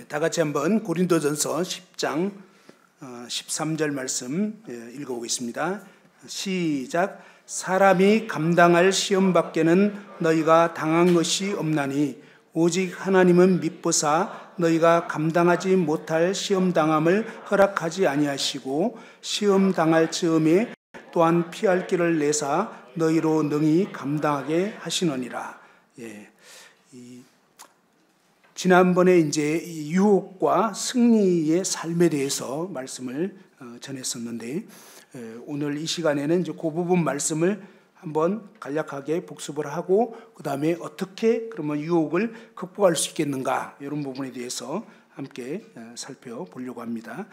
다 같이 한번 고린도전서 10장 13절 말씀 읽어보겠습니다. 시작. 사람이 감당할 시험 밖에는 너희가 당한 것이 없나니 오직 하나님은 미쁘사 너희가 감당하지 못할 시험 당함을 허락하지 아니하시고 시험 당할 즈음에 또한 피할 길을 내사 너희로 능히 감당하게 하시느니라. 지난번에 이제 유혹과 승리의 삶에 대해서 말씀을 전했었는데 오늘 이 시간에는 이제 그 부분 말씀을 한번 간략하게 복습을 하고 그 다음에 어떻게 그러면 유혹을 극복할 수 있겠는가 이런 부분에 대해서 함께 살펴보려고 합니다.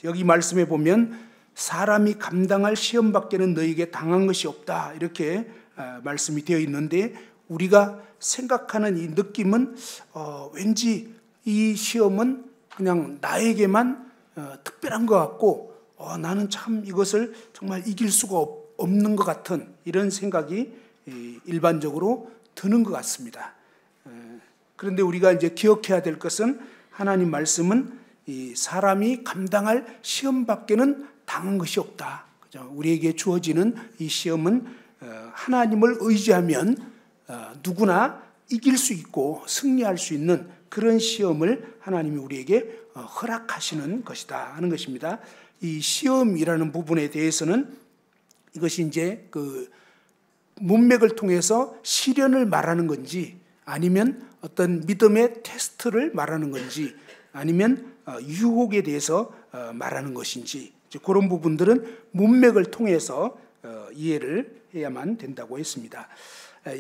여기 말씀에 보면 사람이 감당할 시험 밖에는 너희에게 당한 것이 없다 이렇게 말씀이 되어 있는데 우리가 생각하는 이 느낌은 왠지 이 시험은 그냥 나에게만 특별한 것 같고 나는 참 이것을 정말 이길 수가 없는 것 같은 이런 생각이 일반적으로 드는 것 같습니다. 그런데 우리가 이제 기억해야 될 것은 하나님 말씀은 이 사람이 감당할 시험 밖에는 당한 것이 없다. 우리에게 주어지는 이 시험은 하나님을 의지하면 누구나 이길 수 있고 승리할 수 있는 그런 시험을 하나님이 우리에게 허락하시는 것이다 하는 것입니다. 이 시험이라는 부분에 대해서는 이것이 이제 그 문맥을 통해서 시련을 말하는 건지 아니면 어떤 믿음의 테스트를 말하는 건지 아니면 유혹에 대해서 말하는 것인지 그런 부분들은 문맥을 통해서 이해를 해야만 된다고 했습니다.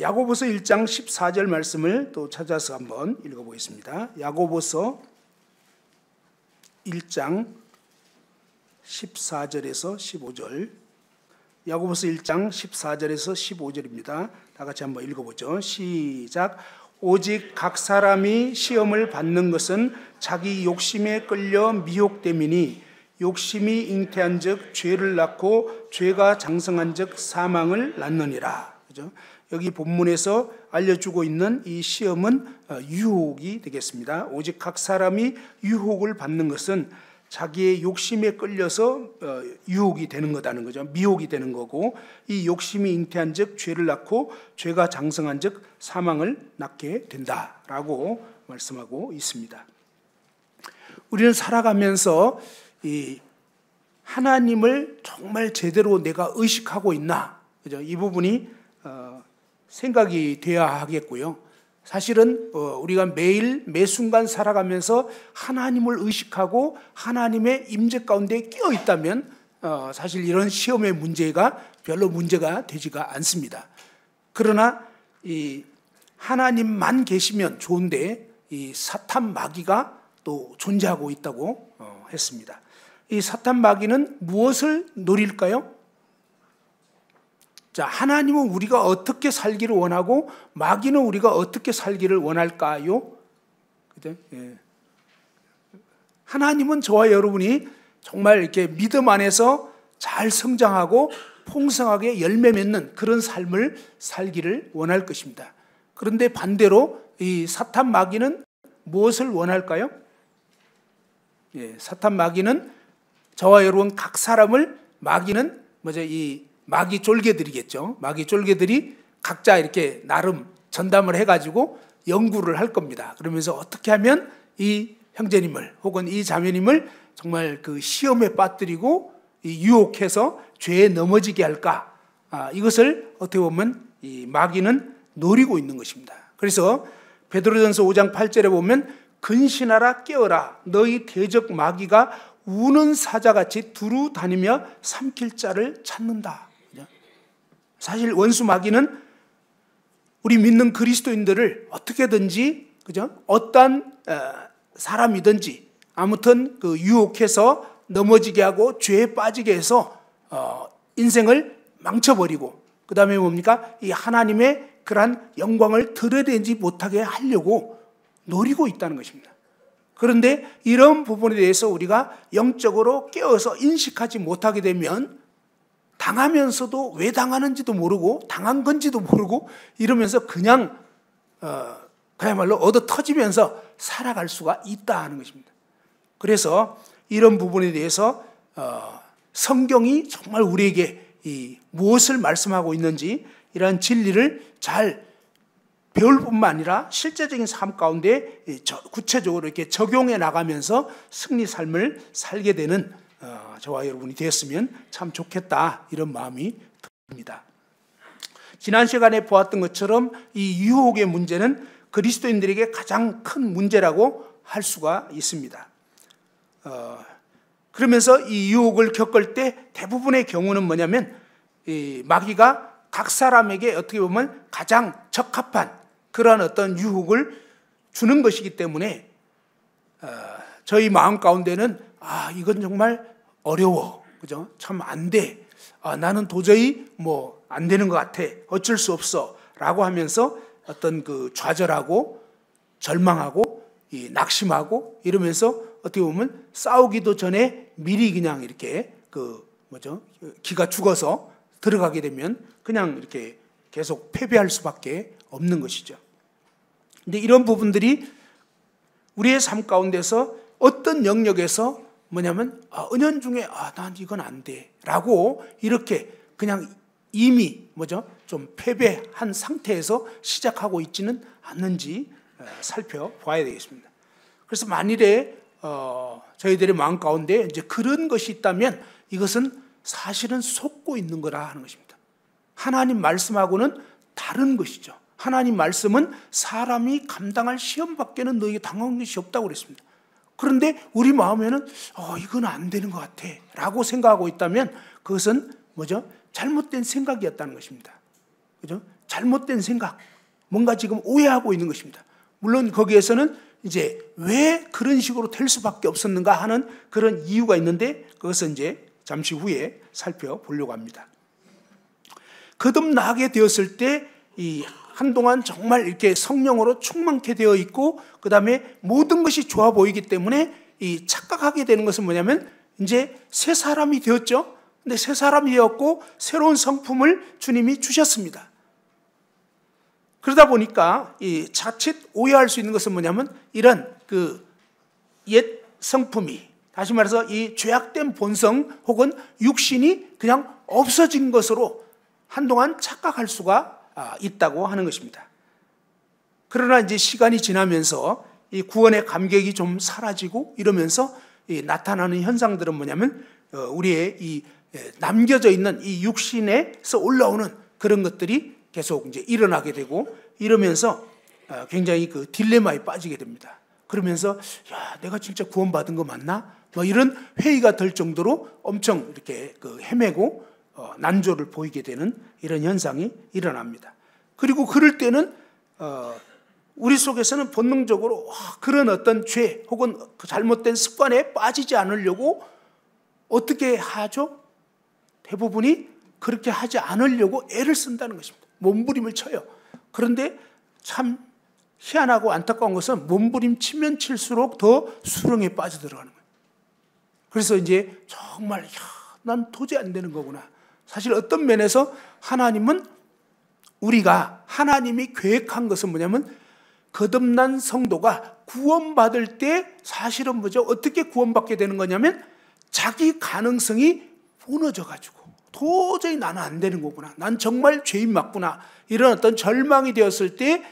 야고보서 1장 14절 말씀을 또 찾아서 한번 읽어보겠습니다. 야고보서 1장 14절에서 15절 야고보서 1장 14절에서 15절입니다. 다 같이 한번 읽어보죠. 시작. 오직 각 사람이 시험을 받는 것은 자기 욕심에 끌려 미혹됨이니 욕심이 잉태한 즉 죄를 낳고 죄가 장성한 즉 사망을 낳느니라. 그죠? 여기 본문에서 알려주고 있는 이 시험은 유혹이 되겠습니다. 오직 각 사람이 유혹을 받는 것은 자기의 욕심에 끌려서 유혹이 되는 거다는 거죠. 미혹이 되는 거고 이 욕심이 잉태한 즉 죄를 낳고 죄가 장성한 즉 사망을 낳게 된다라고 말씀하고 있습니다. 우리는 살아가면서 이 하나님을 정말 제대로 내가 의식하고 있나, 그죠? 이 부분이 생각이 되어야 하겠고요. 사실은 우리가 매일 매 순간 살아가면서 하나님을 의식하고 하나님의 임재 가운데 끼어 있다면 사실 이런 시험의 문제가 별로 문제가 되지가 않습니다. 그러나 이 하나님만 계시면 좋은데 이 사탄 마귀가 또 존재하고 있다고 했습니다. 이 사탄 마귀는 무엇을 노릴까요? 자, 하나님은 우리가 어떻게 살기를 원하고 마귀는 우리가 어떻게 살기를 원할까요? 그죠? 예. 하나님은 저와 여러분이 정말 이렇게 믿음 안에서 잘 성장하고 풍성하게 열매 맺는 그런 삶을 살기를 원할 것입니다. 그런데 반대로 이 사탄 마귀는 무엇을 원할까요? 예, 사탄 마귀는 저와 여러분 각 사람을 마귀는 뭐죠? 이 마귀 쫄개들이겠죠. 마귀 쫄개들이 각자 이렇게 나름 전담을 해가지고 연구를 할 겁니다. 그러면서 어떻게 하면 이 형제님을 혹은 이 자매님을 정말 그 시험에 빠뜨리고 유혹해서 죄에 넘어지게 할까? 이것을 어떻게 보면 이 마귀는 노리고 있는 것입니다. 그래서 베드로전서 5장 8절에 보면 근신하라 깨어라 너희 대적 마귀가 우는 사자같이 두루 다니며 삼킬 자를 찾는다. 사실 원수 마귀는 우리 믿는 그리스도인들을 어떻게든지 그죠? 어떤 사람이든지 아무튼 그 유혹해서 넘어지게 하고 죄에 빠지게 해서 인생을 망쳐버리고 그 다음에 뭡니까? 이 하나님의 그러한 영광을 드러내지 못하게 하려고 노리고 있다는 것입니다. 그런데 이런 부분에 대해서 우리가 영적으로 깨어서 인식하지 못하게 되면 당하면서도 왜 당하는지도 모르고 당한 건지도 모르고 이러면서 그냥 그야말로 얻어 터지면서 살아갈 수가 있다 하는 것입니다. 그래서 이런 부분에 대해서 성경이 정말 우리에게 무엇을 말씀하고 있는지 이러한 진리를 잘 배울 뿐만 아니라 실제적인 삶 가운데 구체적으로 이렇게 적용해 나가면서 승리 삶을 살게 되는 저와 여러분이 되었으면 참 좋겠다, 이런 마음이 듭니다. 지난 시간에 보았던 것처럼 이 유혹의 문제는 그리스도인들에게 가장 큰 문제라고 할 수가 있습니다. 그러면서 이 유혹을 겪을 때 대부분의 경우는 뭐냐면 이 마귀가 각 사람에게 어떻게 보면 가장 적합한 그런 어떤 유혹을 주는 것이기 때문에 저희 마음 가운데는 이건 정말 어려워, 그죠? 참 안 돼. 나는 도저히 뭐 안 되는 것 같아. 어쩔 수 없어. 라고 하면서 어떤 그 좌절하고 절망하고 낙심하고 이러면서 어떻게 보면 싸우기도 전에 미리 그냥 이렇게 기가 죽어서 들어가게 되면 그냥 이렇게 계속 패배할 수밖에 없는 것이죠. 근데 이런 부분들이 우리의 삶 가운데서 어떤 영역에서 뭐냐면 은연중에 난 이건 안 돼 라고 이렇게 그냥 이미 좀 패배한 상태에서 시작하고 있지는 않는지 살펴봐야 되겠습니다. 그래서 만일에 저희들의 마음 가운데 이제 그런 것이 있다면 이것은 사실은 속고 있는 거라 하는 것입니다. 하나님 말씀하고는 다른 것이죠. 하나님 말씀은 사람이 감당할 시험밖에는 너에게 당한 것이 없다고 그랬습니다. 그런데 우리 마음에는 이건 안 되는 것 같아 라고 생각하고 있다면 그것은 잘못된 생각이었다는 것입니다. 그죠? 잘못된 생각, 뭔가 지금 오해하고 있는 것입니다. 물론 거기에서는 이제 왜 그런 식으로 될 수밖에 없었는가 하는 그런 이유가 있는데 그것은 이제 잠시 후에 살펴보려고 합니다. 거듭나게 되었을 때 한동안 정말 이렇게 성령으로 충만케 되어 있고 그 다음에 모든 것이 좋아 보이기 때문에 착각하게 되는 것은 뭐냐면 이제 새 사람이 되었죠. 근데 새 사람이 되었고 새로운 성품을 주님이 주셨습니다. 그러다 보니까 자칫 오해할 수 있는 것은 뭐냐면 이런 그 옛 성품이, 다시 말해서 이 죄악된 본성 혹은 육신이 그냥 없어진 것으로 한동안 착각할 수가 있다고 하는 것입니다. 그러나 이제 시간이 지나면서 이 구원의 감격이 좀 사라지고 이러면서 나타나는 현상들은 뭐냐면 우리의 이 남겨져 있는 이 육신에서 올라오는 그런 것들이 계속 이제 일어나게 되고 이러면서 굉장히 그 딜레마에 빠지게 됩니다. 그러면서 내가 진짜 구원받은 거 맞나? 이런 회의가 될 정도로 엄청 이렇게 헤매고 난조를 보이게 되는 이런 현상이 일어납니다. 그리고 그럴 때는 우리 속에서는 본능적으로 그런 어떤 죄 혹은 잘못된 습관에 빠지지 않으려고 어떻게 하죠? 대부분이 그렇게 하지 않으려고 애를 쓴다는 것입니다. 몸부림을 쳐요. 그런데 참 희한하고 안타까운 것은 몸부림 치면 칠수록 더 수렁에 빠져들어가는 거예요. 그래서 이제 정말 난 도저히 안 되는 거구나. 사실 어떤 면에서 하나님은 우리가 하나님이 계획한 것은 뭐냐면 거듭난 성도가 구원받을 때 사실은 어떻게 구원받게 되는 거냐면 자기 가능성이 무너져가지고 도저히 나는 안 되는 거구나. 난 정말 죄인 맞구나. 이런 어떤 절망이 되었을 때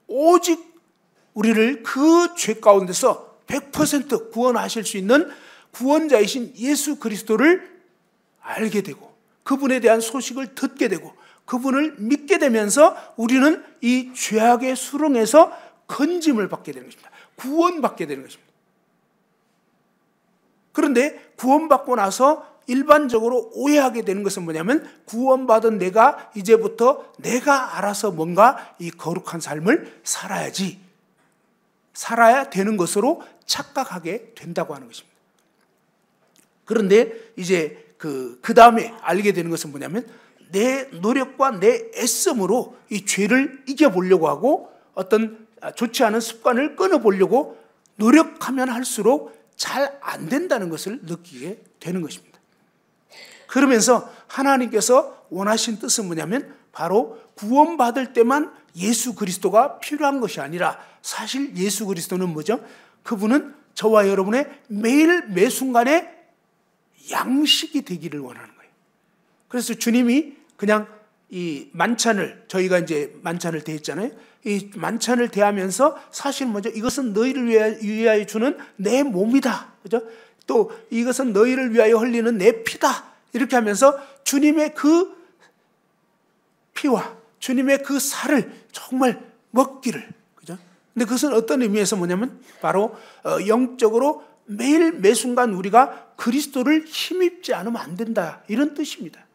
오직 우리를 그 죄 가운데서 100% 구원하실 수 있는 구원자이신 예수 그리스도를 알게 되고 그분에 대한 소식을 듣게 되고 그분을 믿게 되면서 우리는 이 죄악의 수렁에서 건짐을 받게 되는 것입니다. 구원받게 되는 것입니다. 그런데 구원받고 나서 일반적으로 오해하게 되는 것은 뭐냐면 구원받은 내가 이제부터 내가 알아서 뭔가 이 거룩한 삶을 살아야 되는 것으로 착각하게 된다고 하는 것입니다. 그런데 이제 그 다음에 알게 되는 것은 뭐냐면 내 노력과 내 애씀으로 이 죄를 이겨보려고 하고 어떤 좋지 않은 습관을 끊어보려고 노력하면 할수록 잘 안 된다는 것을 느끼게 되는 것입니다. 그러면서 하나님께서 원하신 뜻은 뭐냐면 바로 구원받을 때만 예수 그리스도가 필요한 것이 아니라 사실 예수 그리스도는 뭐죠? 그분은 저와 여러분의 매일 매순간의 양식이 되기를 원하는 거예요. 그래서 주님이 그냥 이 만찬을, 저희가 이제 만찬을 대했잖아요. 이 만찬을 대하면서 사실 뭐죠? 이것은 너희를 위하여 주는 내 몸이다. 그죠? 또 이것은 너희를 위하여 흘리는 내 피다. 이렇게 하면서 주님의 그 피와 주님의 그 살을 정말 먹기를. 그죠? 근데 그것은 어떤 의미에서 뭐냐면 바로 영적으로 매일 매순간 우리가 그리스도를 힘입지 않으면 안 된다. 이런 뜻입니다.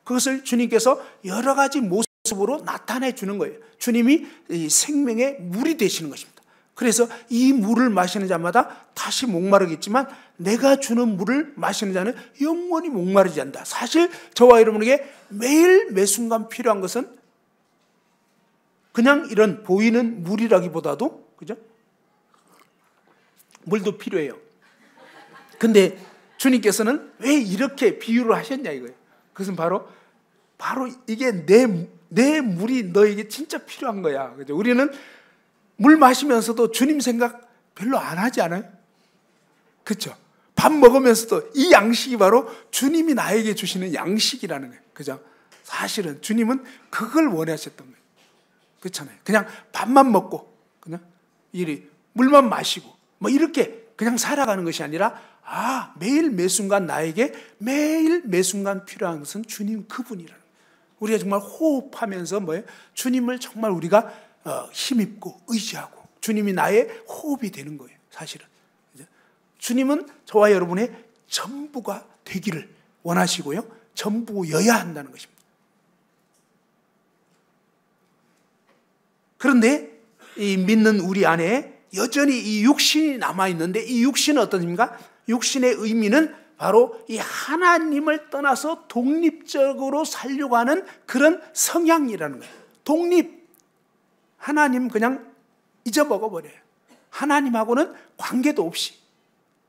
그것을 주님께서 여러 가지 모습으로 나타내 주는 거예요. 주님이 이 생명의 물이 되시는 것입니다. 그래서 이 물을 마시는 자마다 다시 목마르겠지만 내가 주는 물을 마시는 자는 영원히 목마르지 않는다. 사실 저와 여러분에게 매일 매순간 필요한 것은 그냥 이런 보이는 물이라기보다도, 그죠? 물도 필요해요. 근데 주님께서는 왜 이렇게 비유를 하셨냐 이거예요. 그것은 바로 이게 내 물이 너에게 진짜 필요한 거야. 그죠? 우리는 물 마시면서도 주님 생각 별로 안 하지 않아요? 그렇죠? 밥 먹으면서도 이 양식이 바로 주님이 나에게 주시는 양식이라는 거예요. 그죠? 사실은 주님은 그걸 원하셨던 거예요. 그렇잖아요. 그냥 밥만 먹고 그냥 물만 마시고 뭐 이렇게 그냥 살아가는 것이 아니라 매일 매순간 나에게 매일 매순간 필요한 것은 주님 그분이라는 거예요. 우리가 정말 호흡하면서 뭐예요? 주님을 정말 우리가 힘입고 의지하고 주님이 나의 호흡이 되는 거예요. 사실은 주님은 저와 여러분의 전부가 되기를 원하시고요, 전부여야 한다는 것입니다. 그런데 이 믿는 우리 안에 여전히 이 육신이 남아있는데 이 육신은 어떠십니까? 육신의 의미는 바로 이 하나님을 떠나서 독립적으로 살려고 하는 그런 성향이라는 거예요. 독립. 하나님 그냥 잊어먹어버려요. 하나님하고는 관계도 없이,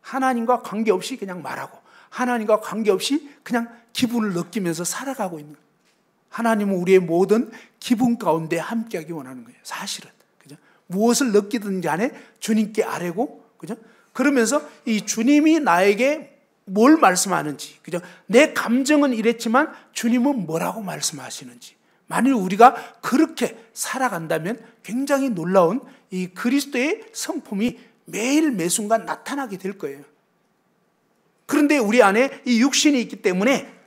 하나님과 관계없이 그냥 말하고 하나님과 관계없이 그냥 기분을 느끼면서 살아가고 있는 거예요. 하나님은 우리의 모든 기분 가운데 함께하기 원하는 거예요. 사실은. 그죠? 무엇을 느끼든지 간에 주님께 아뢰고, 그죠? 그러면서 이 주님이 나에게 뭘 말씀하는지, 그죠? 내 감정은 이랬지만 주님은 뭐라고 말씀하시는지, 만일 우리가 그렇게 살아간다면 굉장히 놀라운 이 그리스도의 성품이 매일 매순간 나타나게 될 거예요. 그런데 우리 안에 이 육신이 있기 때문에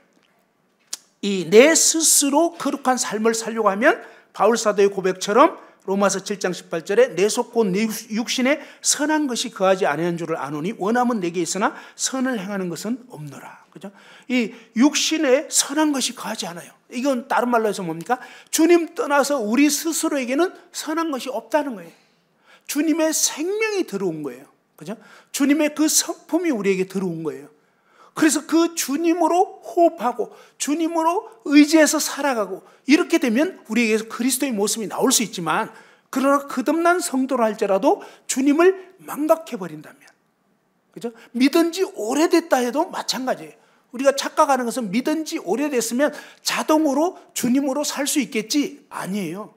이 내 스스로 거룩한 삶을 살려고 하면 바울 사도의 고백처럼 로마서 7장 18절에 내 속 곧 내 육신에 선한 것이 거하지 아니하는 줄을 아노니 원함은 내게 있으나 선을 행하는 것은 없노라. 그죠? 이 육신에 선한 것이 거하지 않아요. 이건 다른 말로 해서 뭡니까? 주님 떠나서 우리 스스로에게는 선한 것이 없다는 거예요. 주님의 생명이 들어온 거예요. 그죠? 주님의 그 성품이 우리에게 들어온 거예요. 그래서 그 주님으로 호흡하고 주님으로 의지해서 살아가고 이렇게 되면 우리에게서 그리스도의 모습이 나올 수 있지만, 그러나 거듭난 성도라 할지라도 주님을 망각해버린다면, 그죠? 믿은 지 오래됐다 해도 마찬가지예요. 우리가 착각하는 것은 믿은 지 오래됐으면 자동으로 주님으로 살 수 있겠지? 아니에요.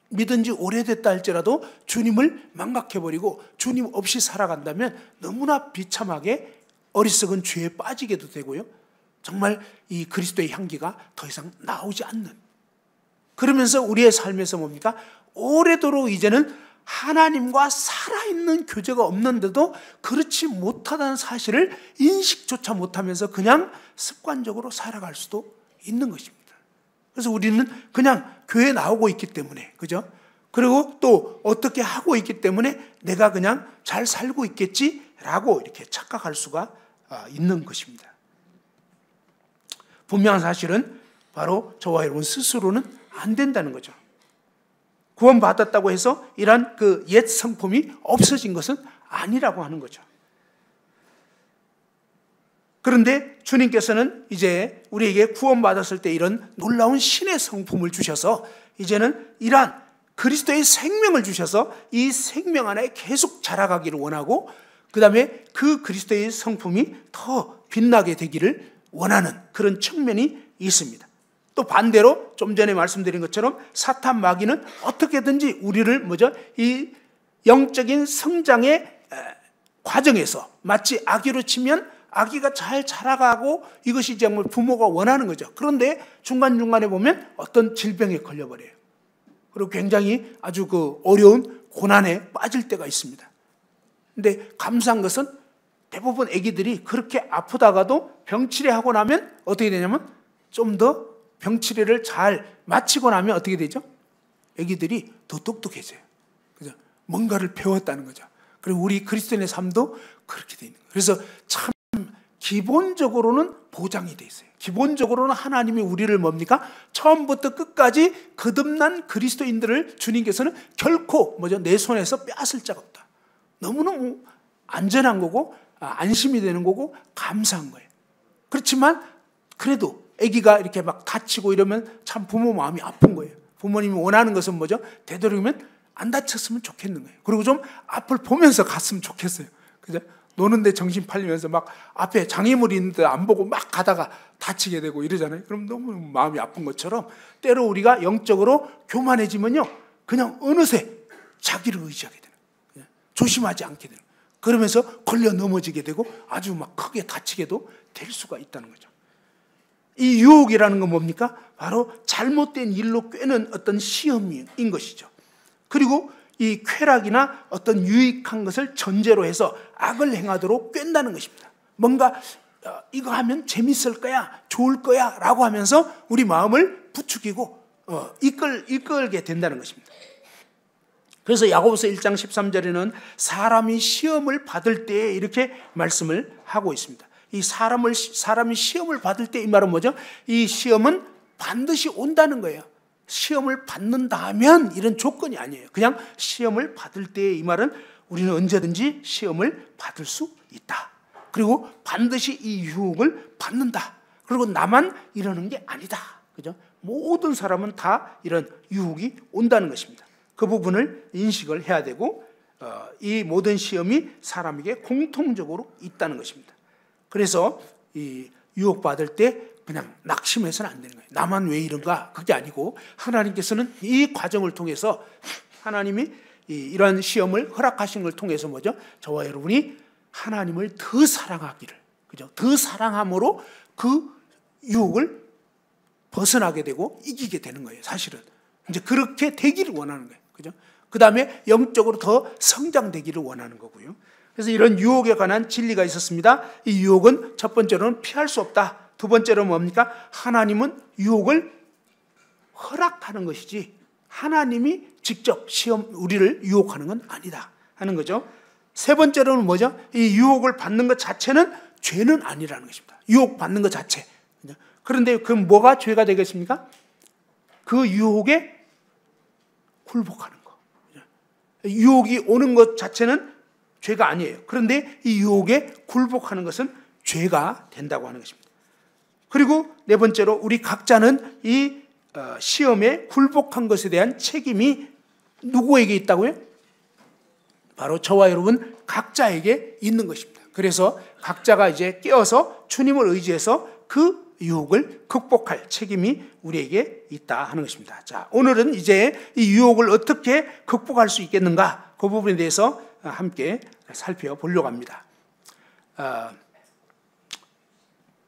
믿은 지 오래됐다 할지라도 주님을 망각해버리고 주님 없이 살아간다면 너무나 비참하게 어리석은 죄에 빠지게도 되고요, 정말 이 그리스도의 향기가 더 이상 나오지 않는, 그러면서 우리의 삶에서 뭡니까? 오래도록 이제는 하나님과 살아있는 교제가 없는데도 그렇지 못하다는 사실을 인식조차 못하면서 그냥 습관적으로 살아갈 수도 있는 것입니다. 그래서 우리는 그냥 교회에 나오고 있기 때문에, 그죠? 그리고 또 어떻게 하고 있기 때문에 내가 그냥 잘 살고 있겠지라고 이렇게 착각할 수가 있는 것입니다. 분명한 사실은 바로 저와 여러분 스스로는 안 된다는 거죠. 구원받았다고 해서 이러한 그 옛 성품이 없어진 것은 아니라고 하는 거죠. 그런데 주님께서는 이제 우리에게 구원받았을 때 이런 놀라운 신의 성품을 주셔서 이제는 이러한 그리스도의 생명을 주셔서 이 생명 안에 계속 자라가기를 원하고, 그 다음에 그 그리스도의 성품이 더 빛나게 되기를 원하는 그런 측면이 있습니다. 또 반대로 좀 전에 말씀드린 것처럼 사탄 마귀는 어떻게든지 우리를 이 영적인 성장의 과정에서 마치 아기로 치면 아기가 잘 자라가고 이것이 정말 부모가 원하는 거죠. 그런데 중간중간에 보면 어떤 질병에 걸려버려요. 그리고 굉장히 아주 어려운 고난에 빠질 때가 있습니다. 근데 감사한 것은 대부분 아기들이 그렇게 아프다가도 병치레하고 나면 어떻게 되냐면 좀 더 병치레를 잘 마치고 나면 어떻게 되죠? 아기들이 더 똑똑해져요. 그죠? 뭔가를 배웠다는 거죠. 그리고 우리 그리스도인의 삶도 그렇게 돼 있는 거예요. 그래서 참 기본적으로는 보장이 돼 있어요. 기본적으로는 하나님이 우리를 뭡니까? 처음부터 끝까지 거듭난 그리스도인들을 주님께서는 결코 내 손에서 빼앗을 자가 없다. 너무너무 안전한 거고 안심이 되는 거고 감사한 거예요. 그렇지만 그래도 아기가 이렇게 막 다치고 이러면 참 부모 마음이 아픈 거예요. 부모님이 원하는 것은 되도록이면 안 다쳤으면 좋겠는 거예요. 그리고 좀 앞을 보면서 갔으면 좋겠어요. 그죠? 노는데 정신 팔리면서 막 앞에 장애물이 있는데 안 보고 막 가다가 다치게 되고 이러잖아요. 그럼 너무 마음이 아픈 것처럼 때로 우리가 영적으로 교만해지면요, 그냥 어느새 자기를 의지하게 되는 거예요. 조심하지 않게 되는 거예요. 그러면서 걸려 넘어지게 되고 아주 막 크게 다치게도 될 수가 있다는 거죠. 이 유혹이라는 건 뭡니까? 바로 잘못된 일로 꿰는 어떤 시험인 것이죠. 그리고 이 쾌락이나 어떤 유익한 것을 전제로 해서 악을 행하도록 꿰는다는 것입니다. 뭔가 이거 하면 재밌을 거야, 좋을 거야 라고 하면서 우리 마음을 부추기고 이끌게 된다는 것입니다. 그래서 야고보서 1장 13절에는 사람이 시험을 받을 때 이렇게 말씀을 하고 있습니다. 이 사람이 시험을 받을 때 이 말은 뭐죠? 이 시험은 반드시 온다는 거예요. 시험을 받는다면 이런 조건이 아니에요. 그냥 시험을 받을 때 이 말은 우리는 언제든지 시험을 받을 수 있다. 그리고 반드시 이 유혹을 받는다. 그리고 나만 이러는 게 아니다. 그죠? 모든 사람은 다 이런 유혹이 온다는 것입니다. 그 부분을 인식을 해야 되고 이 모든 시험이 사람에게 공통적으로 있다는 것입니다. 그래서 이 유혹받을 때 그냥 낙심해서는 안 되는 거예요. 나만 왜 이런가? 그게 아니고 하나님께서는 이 과정을 통해서 하나님이 이러한 시험을 허락하신 걸 통해서 저와 여러분이 하나님을 더 사랑하기를, 그죠? 더 사랑함으로 그 유혹을 벗어나게 되고 이기게 되는 거예요. 사실은 이제 그렇게 되기를 원하는 거예요. 그죠? 그 다음에 영적으로 더 성장되기를 원하는 거고요. 그래서 이런 유혹에 관한 진리가 있었습니다. 이 유혹은 첫 번째로는 피할 수 없다. 두 번째로 뭡니까? 하나님은 유혹을 허락하는 것이지 하나님이 직접 우리를 유혹하는 건 아니다 하는 거죠. 세 번째로는 뭐죠? 이 유혹을 받는 것 자체는 죄는 아니라는 것입니다. 유혹받는 것 자체. 그런데 그럼 뭐가 죄가 되겠습니까? 그 유혹에 굴복하는 거. 유혹이 오는 것 자체는 죄가 아니에요. 그런데 이 유혹에 굴복하는 것은 죄가 된다고 하는 것입니다. 그리고 네 번째로 우리 각자는 이 시험에 굴복한 것에 대한 책임이 누구에게 있다고요? 바로 저와 여러분 각자에게 있는 것입니다. 그래서 각자가 이제 깨어서 주님을 의지해서 그 유혹을 극복할 책임이 우리에게 있다 하는 것입니다. 자, 오늘은 이제 이 유혹을 어떻게 극복할 수 있겠는가? 그 부분에 대해서 함께 살펴보려고 합니다.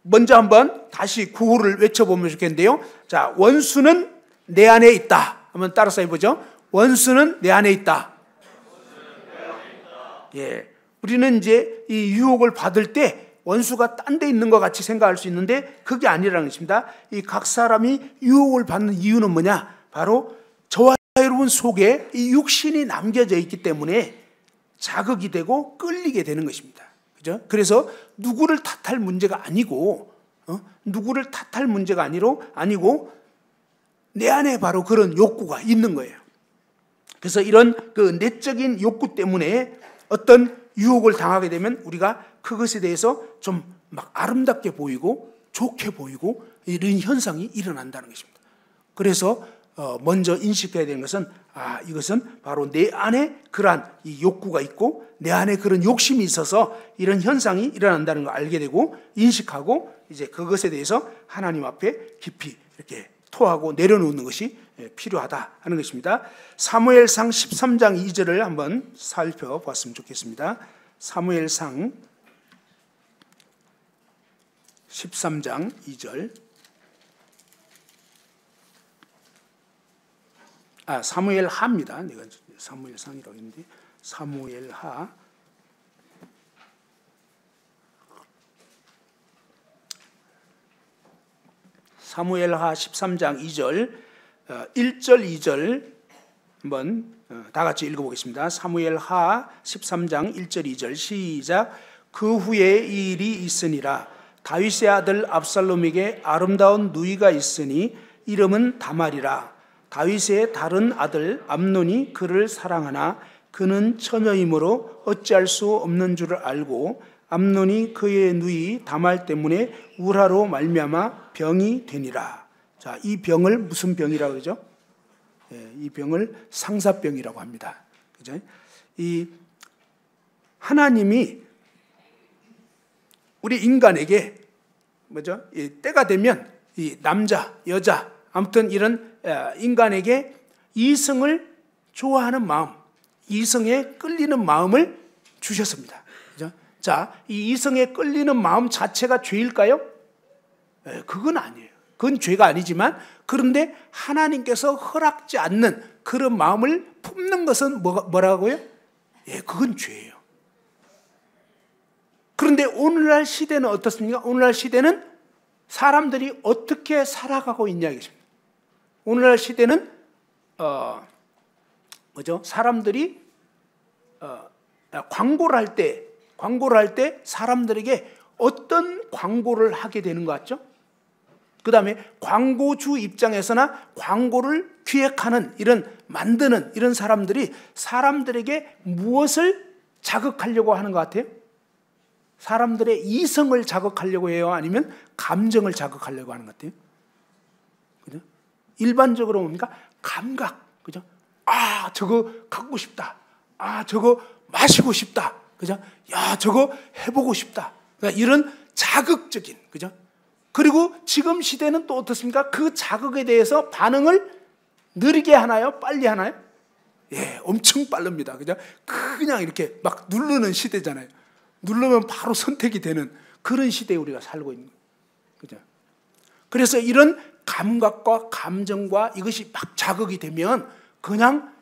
먼저 한번 다시 구호를 외쳐보면 좋겠는데요. 자, 원수는 내 안에 있다. 한번 따라서 해보죠. 원수는 내 안에 있다. 예, 우리는 이제 이 유혹을 받을 때 원수가 딴 데 있는 것 같이 생각할 수 있는데 그게 아니라는 것입니다. 이 각 사람이 유혹을 받는 이유는 뭐냐? 바로 저와 여러분 속에 이 육신이 남겨져 있기 때문에 자극이 되고 끌리게 되는 것입니다. 그죠? 그래서 누구를 탓할 문제가 아니고, 누구를 탓할 문제가 아니고 내 안에 바로 그런 욕구가 있는 거예요. 그래서 이런 그 내적인 욕구 때문에 어떤 유혹을 당하게 되면 우리가 그것에 대해서 좀 막 아름답게 보이고 좋게 보이고 이런 현상이 일어난다는 것입니다. 그래서 먼저 인식해야 되는 것은 이것은 바로 내 안에 그러한 이 욕구가 있고 내 안에 그런 욕심이 있어서 이런 현상이 일어난다는 걸 알게 되고 인식하고 이제 그것에 대해서 하나님 앞에 깊이 이렇게 토하고 내려놓는 것이 필요하다 하는 것입니다. 사무엘상 13장 2절을 한번 살펴봤으면 좋겠습니다. 사무엘상 13장 2절. 사무엘하입니다. 내가 사무엘상이라고 했는데 사무엘하. 사무엘하 13장 2절, 1절, 2절 한번 다 같이 읽어보겠습니다. 사무엘하 13장 1절, 2절 시작. 그 후에 이 일이 있으니라. 다윗의 아들 압살롬에게 아름다운 누이가 있으니 이름은 다말이라. 다윗의 다른 아들 암논이 그를 사랑하나 그는 처녀이므로 어찌할 수 없는 줄을 알고 암논이 그의 누이 다말 때문에 우라로 말미암아 병이 되니라. 자, 이 병을 무슨 병이라고 그러죠? 이 병을 상사병이라고 합니다. 그죠? 이 하나님이 우리 인간에게 뭐죠? 이 때가 되면 이 남자, 여자 아무튼 이런 인간에게 이성을 좋아하는 마음, 이성에 끌리는 마음을 주셨습니다. 그죠? 자, 이 이성에 끌리는 마음 자체가 죄일까요? 그건 아니에요. 그건 죄가 아니지만 그런데 하나님께서 허락지 않는 그런 마음을 품는 것은 뭐라고요? 그건 죄예요. 그런데 오늘날 시대는 어떻습니까? 오늘날 시대는 사람들이 어떻게 살아가고 있냐 이것입니다. 오늘날 시대는 뭐죠? 사람들이 광고를 할 때 사람들에게 어떤 광고를 하게 되는 것 같죠? 그 다음에 광고주 입장에서나 광고를 기획하는 만드는 이런 사람들이 사람들에게 무엇을 자극하려고 하는 것 같아요? 사람들의 이성을 자극하려고 해요? 아니면 감정을 자극하려고 하는 것 같아요? 그죠? 일반적으로 뭡니까? 감각. 그죠? 저거 갖고 싶다. 저거 마시고 싶다. 그죠? 저거 해보고 싶다. 그러니까 이런 자극적인, 그죠? 그리고 지금 시대는 또 어떻습니까? 그 자극에 대해서 반응을 느리게 하나요? 빨리 하나요? 엄청 빠릅니다. 그죠? 그냥 이렇게 막 누르는 시대잖아요. 누르면 바로 선택이 되는 그런 시대에 우리가 살고 있는 거예요. 그죠? 그래서 이런 감각과 감정과 이것이 막 자극이 되면 그냥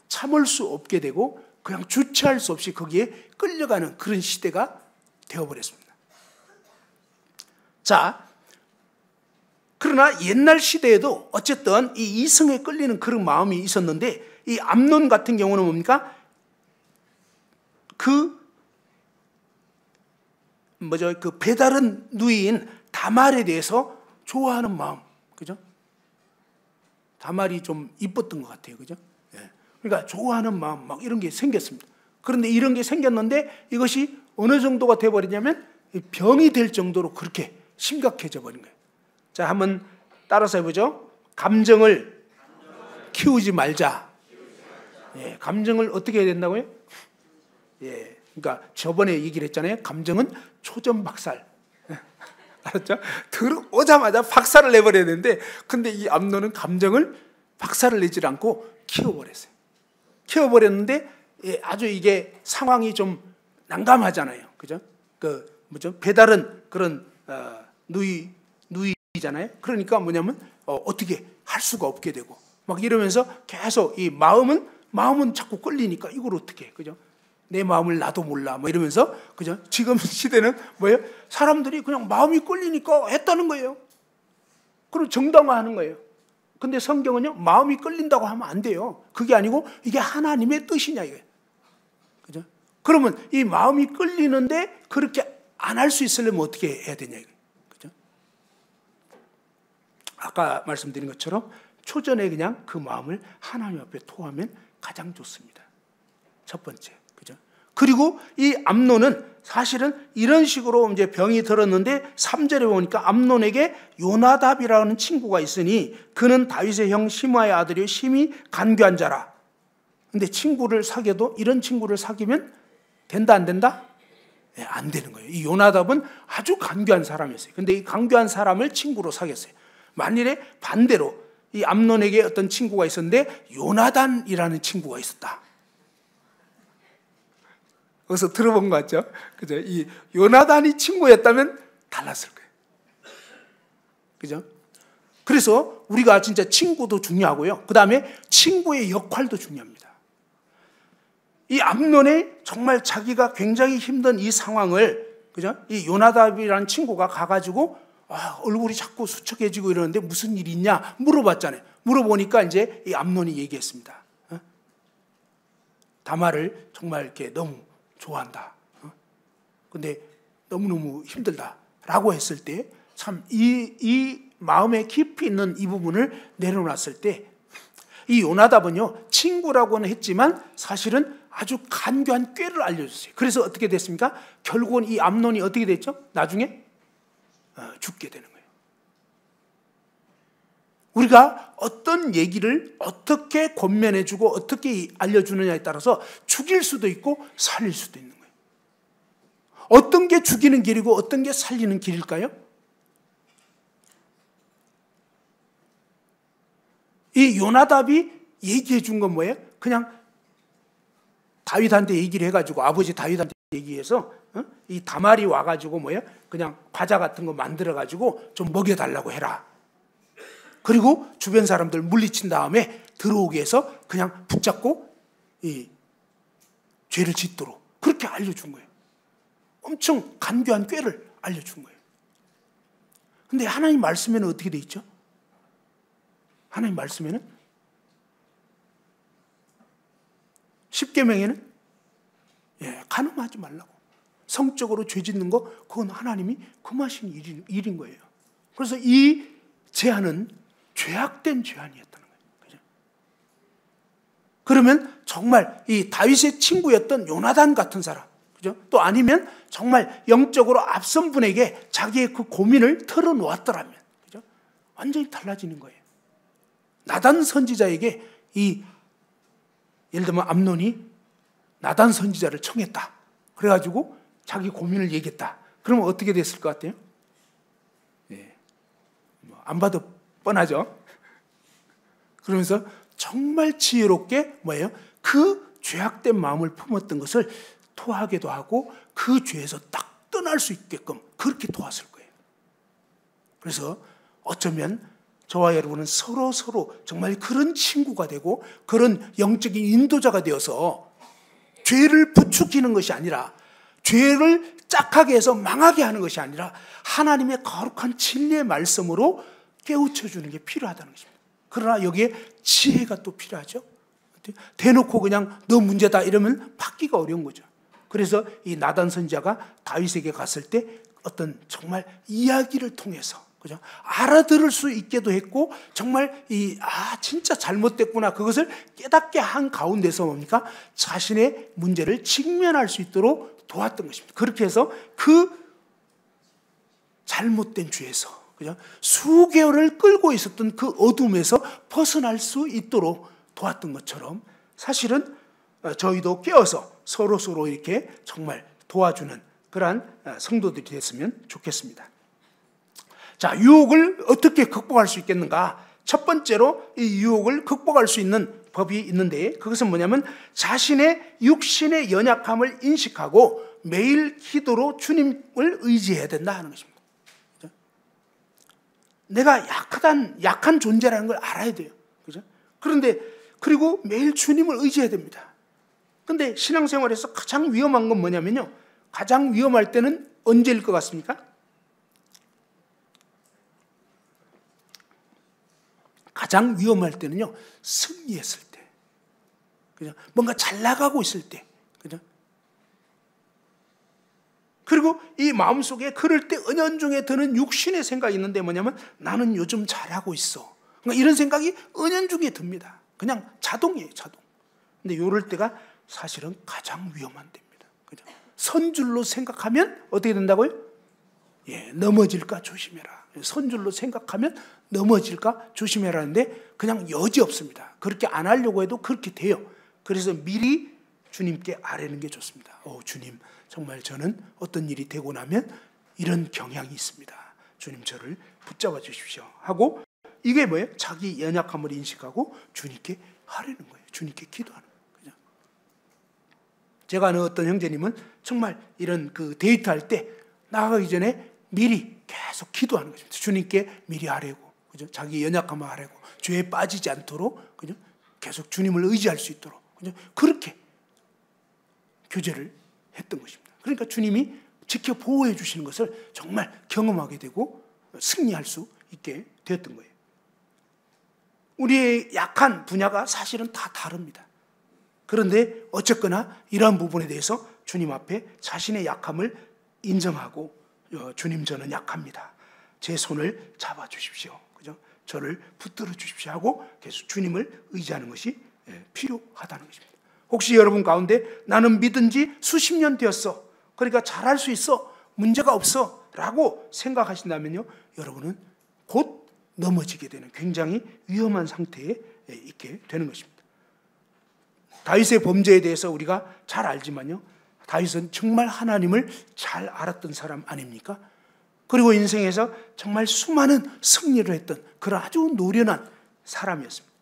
참을 수 없게 되고 그냥 주체할 수 없이 거기에 끌려가는 그런 시대가 되어버렸습니다. 자, 그러나 옛날 시대에도 어쨌든 이 이성에 끌리는 그런 마음이 있었는데 이 암논 같은 경우는 뭡니까? 그 배다른 누이인 다말에 대해서 좋아하는 마음, 그죠? 다말이 좀 이뻤던 것 같아요, 그죠? 그러니까 좋아하는 마음 막 이런 게 생겼습니다. 그런데 이런 게 생겼는데 이것이 어느 정도가 되어버리냐면 병이 될 정도로 그렇게 심각해져 버린 거예요. 자, 한번 따라서 해보죠. 감정을 키우지 말자. 감정을 어떻게 해야 된다고요? 그러니까 저번에 얘기를 했잖아요. 감정은 초전박살. 알았죠? 들어오자마자 박살을 내버려야 되는데 근데 이 암논은 감정을 박살을 내질 않고 키워버렸어요. 키워버렸는데 아주 이게 상황이 좀 난감하잖아요. 그죠? 배다른 그런 누이잖아요. 그러니까 뭐냐면 어떻게 할 수가 없게 되고 막 이러면서 계속 이 마음은 자꾸 끌리니까 이걸 어떻게 해, 그죠? 내 마음을 나도 몰라 뭐 이러면서, 그죠? 지금 시대는 뭐예요? 사람들이 그냥 마음이 끌리니까 했다는 거예요. 그리고 정당화하는 거예요. 근데 성경은요, 마음이 끌린다고 하면 안 돼요. 그게 아니고 이게 하나님의 뜻이냐 이거예요. 그죠? 그러면 이 마음이 끌리는데 그렇게 안 할 수 있으려면 어떻게 해야 되냐 이거예요. 그죠? 아까 말씀드린 것처럼 초전에 그냥 그 마음을 하나님 앞에 토하면 가장 좋습니다. 첫 번째. 그죠? 그리고 이 암논은 사실은 이런 식으로 이제 병이 들었는데 3절에 보니까 암논에게 요나답이라는 친구가 있으니 그는 다윗의 형 시므아의 아들이요 심히 간교한 자라. 근데 친구를 사귀어도 이런 친구를 사귀면 된다 안 된다? 안 되는 거예요. 이 요나답은 아주 간교한 사람이었어요. 근데 이 간교한 사람을 친구로 사귀었어요. 만일에 반대로 이 암논에게 어떤 친구가 있었는데 요나단이라는 친구가 있었다. 거기서 들어본 것 같죠? 그죠? 이 요나단이 친구였다면 달랐을 거예요. 그죠? 그래서 우리가 진짜 친구도 중요하고요. 그 다음에 친구의 역할도 중요합니다. 이 암논의 정말 자기가 굉장히 힘든 이 상황을, 그죠? 이 요나답이라는 친구가 가가지고 얼굴이 자꾸 수척해지고 이러는데 무슨 일이 있냐 물어봤잖아요. 물어보니까 이제 이 암논이 얘기했습니다. 다말을 정말 이렇게 너무 좋아한다. 근데 너무너무 힘들다라고 했을 때 참 이 마음에 깊이 있는 이 부분을 내려놨을 때 이 요나답은요, 친구라고는 했지만 사실은 아주 간교한 꾀를 알려줬어요. 그래서 어떻게 됐습니까? 결국은 이 암논이 어떻게 됐죠? 나중에 죽게 되는 거예요. 우리가 어떤 얘기를 어떻게 권면해주고 어떻게 알려주느냐에 따라서 죽일 수도 있고 살릴 수도 있는 거예요. 어떤 게 죽이는 길이고 어떤 게 살리는 길일까요? 이 요나답이 얘기해 준 건 뭐예요? 그냥 다윗한테 얘기를 해가지고, 아버지 다윗한테 얘기해서 이 다말이 와가지고 뭐예요? 그냥 과자 같은 거 만들어가지고 좀 먹여달라고 해라. 그리고 주변 사람들 물리친 다음에 들어오게 해서 그냥 붙잡고 이 죄를 짓도록 그렇게 알려준 거예요. 엄청 간교한 꾀를 알려준 거예요. 근데 하나님 말씀에는 어떻게 돼 있죠? 하나님 말씀에는 10계명에는 간음하지 말라고. 성적으로 죄 짓는 거 그건 하나님이 금하신 일인 거예요. 그래서 이 제한은 죄악된 제한이었다는 거예요. 그죠? 그러면 정말 이 다윗의 친구였던 요나단 같은 사람, 그죠? 또 아니면 정말 영적으로 앞선 분에게 자기의 그 고민을 털어놓았더라면, 그죠? 완전히 달라지는 거예요. 나단 선지자에게 예를 들면 암논이 나단 선지자를 청했다. 그래가지고 자기 고민을 얘기했다. 그러면 어떻게 됐을 것 같아요? 안 봐도 뻔하죠. 그러면서 정말 지혜롭게 뭐예요? 그 죄악된 마음을 품었던 것을 토하게도 하고 그 죄에서 딱 떠날 수 있게끔 그렇게 도왔을 거예요. 그래서 어쩌면 저와 여러분은 서로 정말 그런 친구가 되고 그런 영적인 인도자가 되어서 죄를 부추기는 것이 아니라, 죄를 짝하게 해서 망하게 하는 것이 아니라 하나님의 거룩한 진리의 말씀으로 깨우쳐주는 게 필요하다는 것입니다. 그러나 여기에 지혜가 또 필요하죠. 대놓고 그냥 너 문제다 이러면 받기가 어려운 거죠. 그래서 이 나단 선지자가 다윗에게 갔을 때 어떤 정말 이야기를 통해서, 그죠? 알아들을 수 있게도 했고, 정말 진짜 잘못됐구나 그것을 깨닫게 한 가운데서 뭡니까? 자신의 문제를 직면할 수 있도록 도왔던 것입니다. 그렇게 해서 그 잘못된 죄에서, 그죠? 수개월을 끌고 있었던 그 어둠에서 벗어날 수 있도록 도왔던 것처럼 사실은 저희도 깨어서 서로 이렇게 정말 도와주는 그러한 성도들이 됐으면 좋겠습니다. 자, 유혹을 어떻게 극복할 수 있겠는가? 첫 번째로 이 유혹을 극복할 수 있는 법이 있는데, 그것은 뭐냐면 자신의 육신의 연약함을 인식하고 매일 기도로 주님을 의지해야 된다 하는 것입니다. 내가 약한 존재라는 걸 알아야 돼요. 그죠? 그리고 매일 주님을 의지해야 됩니다. 근데 신앙생활에서 가장 위험한 건 뭐냐면요. 가장 위험할 때는 언제일 것 같습니까? 가장 위험할 때는요, 승리했을 때. 그죠? 뭔가 잘 나가고 있을 때. 그죠? 그리고 이 마음속에 그럴 때 은연중에 드는 육신의 생각이 있는데 뭐냐면 나는 요즘 잘하고 있어. 그러니까 이런 생각이 은연중에 듭니다. 그냥 자동이에요, 자동. 근데 이럴 때가 사실은 가장 위험한 때입니다. 그죠? 선줄로 생각하면 어떻게 된다고요? 넘어질까 조심해라. 선줄로 생각하면 넘어질까 조심해라는데 그냥 여지 없습니다. 그렇게 안 하려고 해도 그렇게 돼요. 그래서 미리 주님께 아뢰는 게 좋습니다. 주님, 정말 저는 어떤 일이 되고 나면 이런 경향이 있습니다. 주님 저를 붙잡아 주십시오 하고, 이게 뭐예요? 자기 연약함을 인식하고 주님께 하려는 거예요. 주님께 기도하는 거예요. 제가 아는 어떤 형제님은 정말 이런 그 데이트할 때 나가기 전에 미리 계속 기도하는 거죠. 주님께 미리 하려고, 그죠? 자기 연약함을 하려고, 죄에 빠지지 않도록, 그죠? 계속 주님을 의지할 수 있도록, 그죠? 그렇게 교제를 했던 것입니다. 그러니까 주님이 지켜 보호해 주시는 것을 정말 경험하게 되고 승리할 수 있게 되었던 거예요. 우리의 약한 분야가 사실은 다 다릅니다. 그런데 어쨌거나 이러한 부분에 대해서 주님 앞에 자신의 약함을 인정하고, 주님 저는 약합니다. 제 손을 잡아 주십시오. 그죠? 저를 붙들어 주십시오 하고 계속 주님을 의지하는 것이 필요하다는 것입니다. 혹시 여러분 가운데 나는 믿은 지 수십 년 되었어, 그러니까 잘할 수 있어, 문제가 없어 라고 생각하신다면요, 여러분은 곧 넘어지게 되는 굉장히 위험한 상태에 있게 되는 것입니다. 다윗의 범죄에 대해서 우리가 잘 알지만요, 다윗은 정말 하나님을 잘 알았던 사람 아닙니까? 그리고 인생에서 정말 수많은 승리를 했던 그런 아주 노련한 사람이었습니다.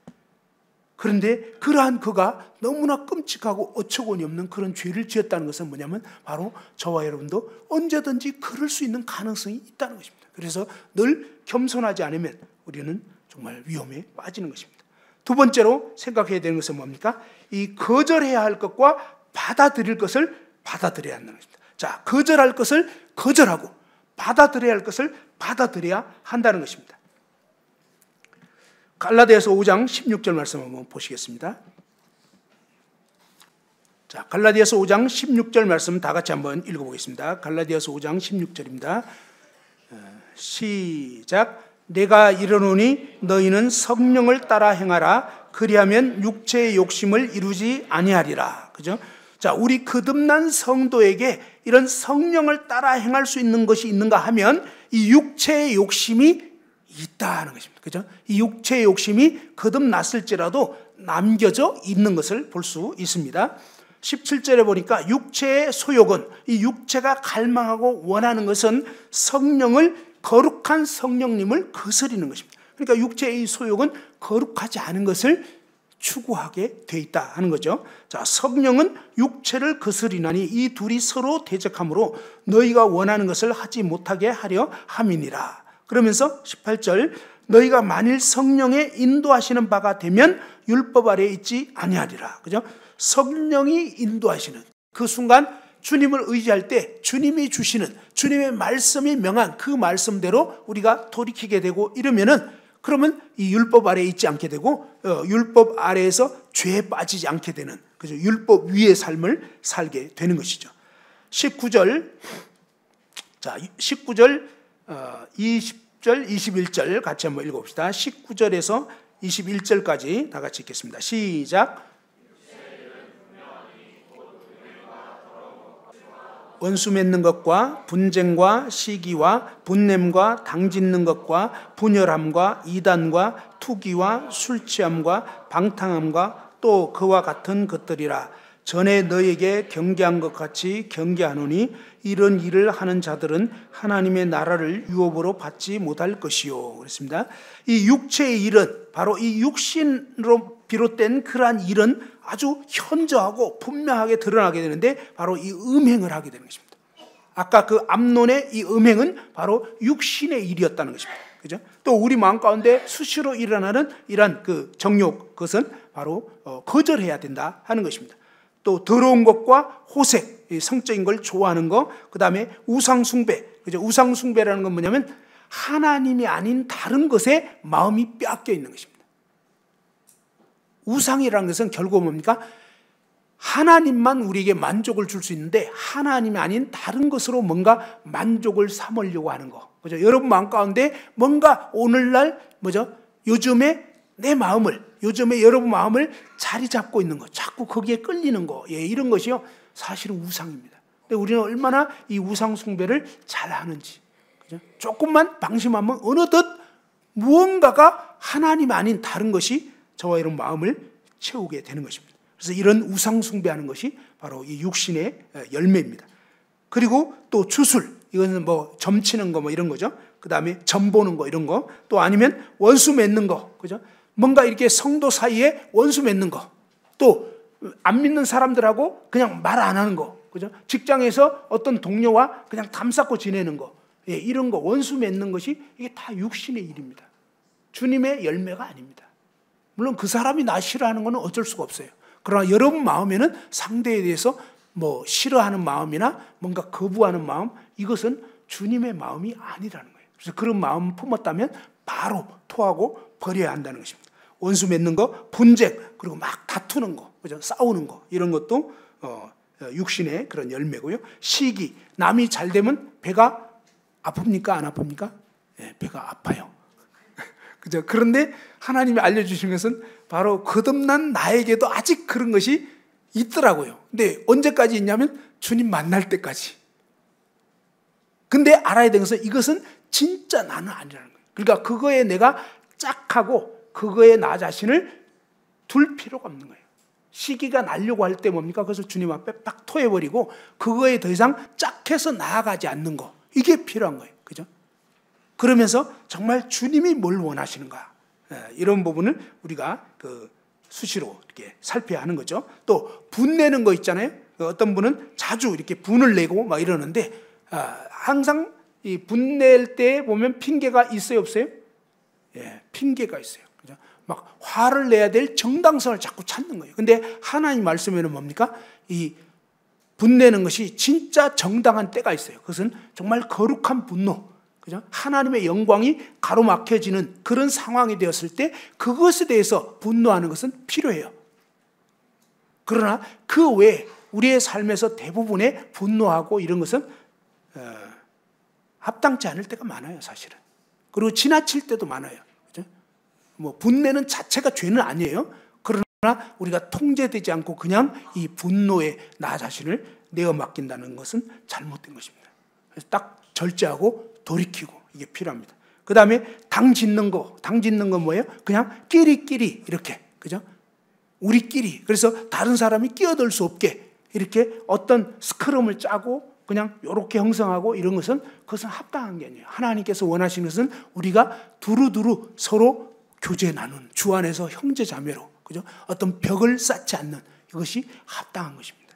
그런데 그러한 그가 너무나 끔찍하고 어처구니 없는 그런 죄를 지었다는 것은 뭐냐면 바로 저와 여러분도 언제든지 그럴 수 있는 가능성이 있다는 것입니다. 그래서 늘 겸손하지 않으면 우리는 정말 위험에 빠지는 것입니다. 두 번째로 생각해야 되는 것은 뭡니까? 이 거절해야 할 것과 받아들일 것을 받아들여야 한다는 것입니다. 자, 거절할 것을 거절하고 받아들여야 할 것을 받아들여야 한다는 것입니다. 갈라디아서 5장 16절 말씀 한번 보시겠습니다. 자, 갈라디아서 5장 16절 말씀 다 같이 한번 읽어보겠습니다. 갈라디아서 5장 16절입니다. 시작. 내가 이르노니 너희는 성령을 따라 행하라. 그리하면 육체의 욕심을 이루지 아니하리라. 그죠? 자, 우리 거듭난 성도에게 이런 성령을 따라 행할 수 있는 것이 있는가 하면 이 육체의 욕심이 있다는 것입니다. 그죠? 이 육체의 욕심이 거듭났을지라도 남겨져 있는 것을 볼 수 있습니다. 17절에 보니까 육체의 소욕은, 이 육체가 갈망하고 원하는 것은 성령을, 거룩한 성령님을 거스리는 것입니다. 그러니까 육체의 소욕은 거룩하지 않은 것을 추구하게 돼 있다 하는 거죠. 자, 성령은 육체를 거스리나니 이 둘이 서로 대적하므로 너희가 원하는 것을 하지 못하게 하려 함이니라. 그러면서 18절, 너희가 만일 성령의 인도하시는 바가 되면 율법 아래에 있지 아니하리라. 그죠? 성령이 인도하시는 그 순간 주님을 의지할 때 주님이 주시는, 주님의 말씀이 명한 그 말씀대로 우리가 돌이키게 되고 이러면은, 그러면 이 율법 아래에 있지 않게 되고 율법 아래에서 죄에 빠지지 않게 되는, 그죠? 율법 위의 삶을 살게 되는 것이죠. 19절, 자, 19절, 20절, 21절 같이 한번 읽어봅시다. 19절에서 21절까지 다 같이 읽겠습니다. 시작. 원수 맺는 것과 분쟁과 시기와 분냄과 당짓는 것과 분열함과 이단과 투기와 술취함과 방탕함과 또 그와 같은 것들이라. 전에 너에게 경계한 것 같이 경계하노니 이런 일을 하는 자들은 하나님의 나라를 유업으로 받지 못할 것이요. 그렇습니다. 이 육체의 일은, 바로 이 육신으로 비롯된 그러한 일은 아주 현저하고 분명하게 드러나게 되는데 바로 이 음행을 하게 되는 것입니다. 아까 그 암논의 이 음행은 바로 육신의 일이었다는 것입니다. 그죠? 또 우리 마음 가운데 수시로 일어나는 이러한 그 정욕, 그것은 바로 거절해야 된다 하는 것입니다. 또 더러운 것과 호색, 성적인 걸 좋아하는 것, 그 다음에 우상숭배. 그죠? 우상숭배라는 건 뭐냐면 하나님이 아닌 다른 것에 마음이 빼앗겨 있는 것입니다. 우상이라는 것은 결국 뭡니까? 하나님만 우리에게 만족을 줄 수 있는데 하나님이 아닌 다른 것으로 뭔가 만족을 삼으려고 하는 거. 그죠? 여러분 마음 가운데 뭔가 오늘날 요즘에 내 마음을, 요즘에 여러분 마음을 자리 잡고 있는 거, 자꾸 거기에 끌리는 거, 이런 것이요 사실은 우상입니다. 근데 우리는 얼마나 이 우상 숭배를 잘 하는지, 그죠? 조금만 방심하면 어느덧 무언가가 하나님 아닌 다른 것이 저와 여러분 마음을 채우게 되는 것입니다. 그래서 이런 우상 숭배하는 것이 바로 이 육신의 열매입니다. 그리고 또 주술, 이거는 점치는 거 이런 거죠. 그 다음에 점 보는 거 이런 거, 또 아니면 원수 맺는 거, 그죠? 뭔가 이렇게 성도 사이에 원수 맺는 거, 또 안 믿는 사람들하고 그냥 말 안 하는 거, 그죠? 직장에서 어떤 동료와 그냥 담쌓고 지내는 거, 예, 이런 거 원수 맺는 것이 이게 다 육신의 일입니다. 주님의 열매가 아닙니다. 물론 그 사람이 나 싫어하는 건 어쩔 수가 없어요. 그러나 여러분 마음에는 상대에 대해서 뭐 싫어하는 마음이나 뭔가 거부하는 마음, 이것은 주님의 마음이 아니라는 거예요. 그래서 그런 마음 품었다면 바로 토하고 버려야 한다는 것입니다. 원수 맺는 거, 분쟁, 그리고 막 다투는 거, 그죠? 싸우는 거, 이런 것도 육신의 그런 열매고요. 시기, 남이 잘 되면 배가 아픕니까? 안 아픕니까? 네, 배가 아파요. 그죠? 그런데 하나님이 알려주신 것은 바로 거듭난 나에게도 아직 그런 것이 있더라고요. 근데 언제까지 있냐면 주님 만날 때까지. 근데 알아야 되는 것은 이것은 진짜 나는 아니라는 거예요. 그러니까 그거에 내가 짝하고 그거에 나 자신을 둘 필요가 없는 거예요. 시기가 나려고 할 때 뭡니까? 그것을 주님 앞에 딱 토해버리고 그거에 더 이상 짝해서 나아가지 않는 거. 이게 필요한 거예요. 그죠? 그러면서 정말 주님이 뭘 원하시는가. 이런 부분을 우리가 수시로 이렇게 살펴야 하는 거죠. 또 분내는 거 있잖아요. 어떤 분은 자주 이렇게 분을 내고 막 이러는데 항상 이 분낼 때 보면 핑계가 있어요, 없어요? 예, 핑계가 있어요. 그죠? 막 화를 내야 될 정당성을 자꾸 찾는 거예요. 근데 하나님 말씀에는 뭡니까? 이 분내는 것이 진짜 정당한 때가 있어요. 그것은 정말 거룩한 분노, 그죠? 하나님의 영광이 가로막혀지는 그런 상황이 되었을 때 그것에 대해서 분노하는 것은 필요해요. 그러나 그 외에 우리의 삶에서 대부분의 분노하고 이런 것은 합당치 않을 때가 많아요, 사실은. 그리고 지나칠 때도 많아요. 그죠? 뭐 분내는 자체가 죄는 아니에요. 그러나 우리가 통제되지 않고 그냥 이 분노에 나 자신을 내어 맡긴다는 것은 잘못된 것입니다. 그래서 딱 절제하고 돌이키고 이게 필요합니다. 그 다음에 당 짓는 거 뭐예요? 그냥 끼리끼리 이렇게, 그죠? 우리끼리. 그래서 다른 사람이 끼어들 수 없게 이렇게 어떤 스크럼을 짜고 그냥 이렇게 형성하고 이런 것은 그것은 합당한 게 아니에요. 하나님께서 원하시는 것은 우리가 두루두루 서로 교제 나누는 주 안에서 형제 자매로, 그죠? 어떤 벽을 쌓지 않는 이것이 합당한 것입니다.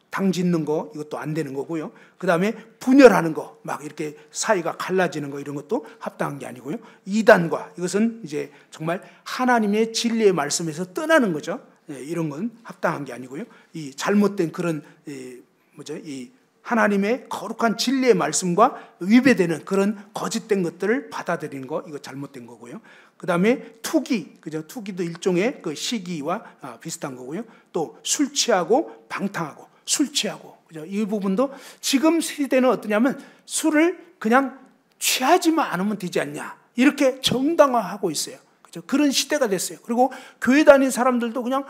당 짓는 거 이것도 안 되는 거고요. 그 다음에 분열하는 거, 막 이렇게 사이가 갈라지는 거 이런 것도 합당한 게 아니고요. 이단과 이것은 이제 정말 하나님의 진리의 말씀에서 떠나는 거죠. 이런 건 합당한 게 아니고요. 이 잘못된 그런 이 하나님의 거룩한 진리의 말씀과 위배되는 그런 거짓된 것들을 받아들이는 거, 이거 잘못된 거고요. 그 다음에 투기, 그죠? 투기도 일종의 그 시기와 비슷한 거고요. 또 술 취하고 방탕하고, 술 취하고, 그죠? 이 부분도 지금 시대는 어떠냐면 술을 그냥 취하지만 않으면 되지 않냐, 이렇게 정당화하고 있어요. 그죠? 그런 시대가 됐어요. 그리고 교회 다니는 사람들도 그냥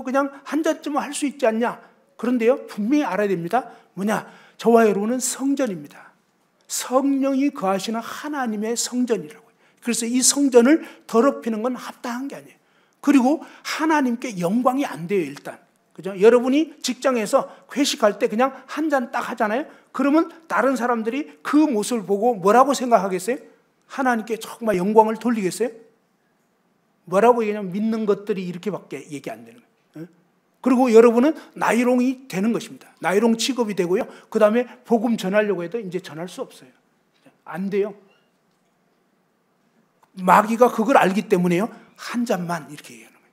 그냥 한 잔쯤은 할 수 있지 않냐. 그런데요, 분명히 알아야 됩니다. 뭐냐? 저와 여러분은 성전입니다. 성령이 거하시는 하나님의 성전이라고요. 그래서 이 성전을 더럽히는 건 합당한 게 아니에요. 그리고 하나님께 영광이 안 돼요, 일단. 그죠? 여러분이 직장에서 회식할 때 그냥 한 잔 딱 하잖아요. 그러면 다른 사람들이 그 모습을 보고 뭐라고 생각하겠어요? 하나님께 정말 영광을 돌리겠어요? 뭐라고 얘기하냐면 믿는 것들이 이렇게밖에 얘기 안 되는 거예요. 그리고 여러분은 나이롱이 되는 것입니다. 나이롱 취급이 되고요. 그 다음에 복음 전하려고 해도 이제 전할 수 없어요. 안 돼요. 마귀가 그걸 알기 때문에요. 한 잔만 이렇게 얘기하는 거예요.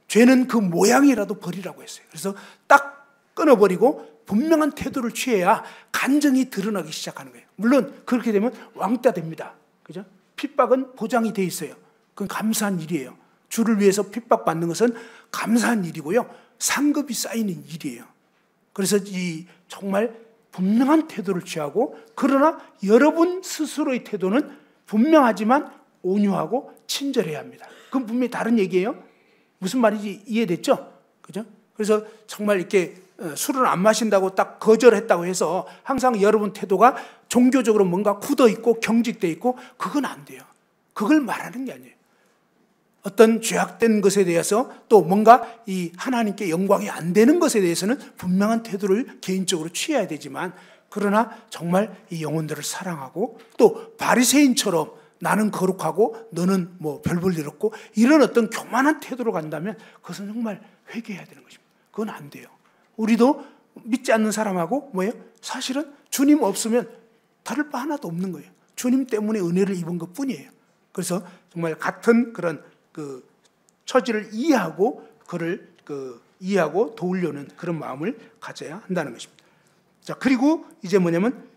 죄는 그 모양이라도 버리라고 했어요. 그래서 딱 끊어버리고 분명한 태도를 취해야 간증이 드러나기 시작하는 거예요. 물론 그렇게 되면 왕따 됩니다. 그죠? 핍박은 보장이 돼 있어요. 그건 감사한 일이에요. 주를 위해서 핍박받는 것은 감사한 일이고요. 상급이 쌓이는 일이에요. 그래서 이 정말 분명한 태도를 취하고, 그러나 여러분 스스로의 태도는 분명하지만 온유하고 친절해야 합니다. 그건 분명히 다른 얘기예요. 무슨 말인지 이해됐죠? 그죠? 그래서 정말 이렇게 술을 안 마신다고 딱 거절했다고 해서 항상 여러분 태도가 종교적으로 뭔가 굳어 있고 경직돼 있고, 그건 안 돼요. 그걸 말하는 게 아니에요. 어떤 죄악된 것에 대해서 또 뭔가 이 하나님께 영광이 안 되는 것에 대해서는 분명한 태도를 개인적으로 취해야 되지만, 그러나 정말 이 영혼들을 사랑하고 또 바리새인처럼 나는 거룩하고 너는 뭐 별 볼 일 없고 이런 어떤 교만한 태도로 간다면 그것은 정말 회개해야 되는 것입니다. 그건 안 돼요. 우리도 믿지 않는 사람하고 뭐예요? 사실은 주님 없으면 다를 바 하나도 없는 거예요. 주님 때문에 은혜를 입은 것 뿐이에요. 그래서 정말 같은 그런 그 처지를 이해하고 그를 이해하고 도우려는 그런 마음을 가져야 한다는 것입니다. 자, 그리고 이제 뭐냐면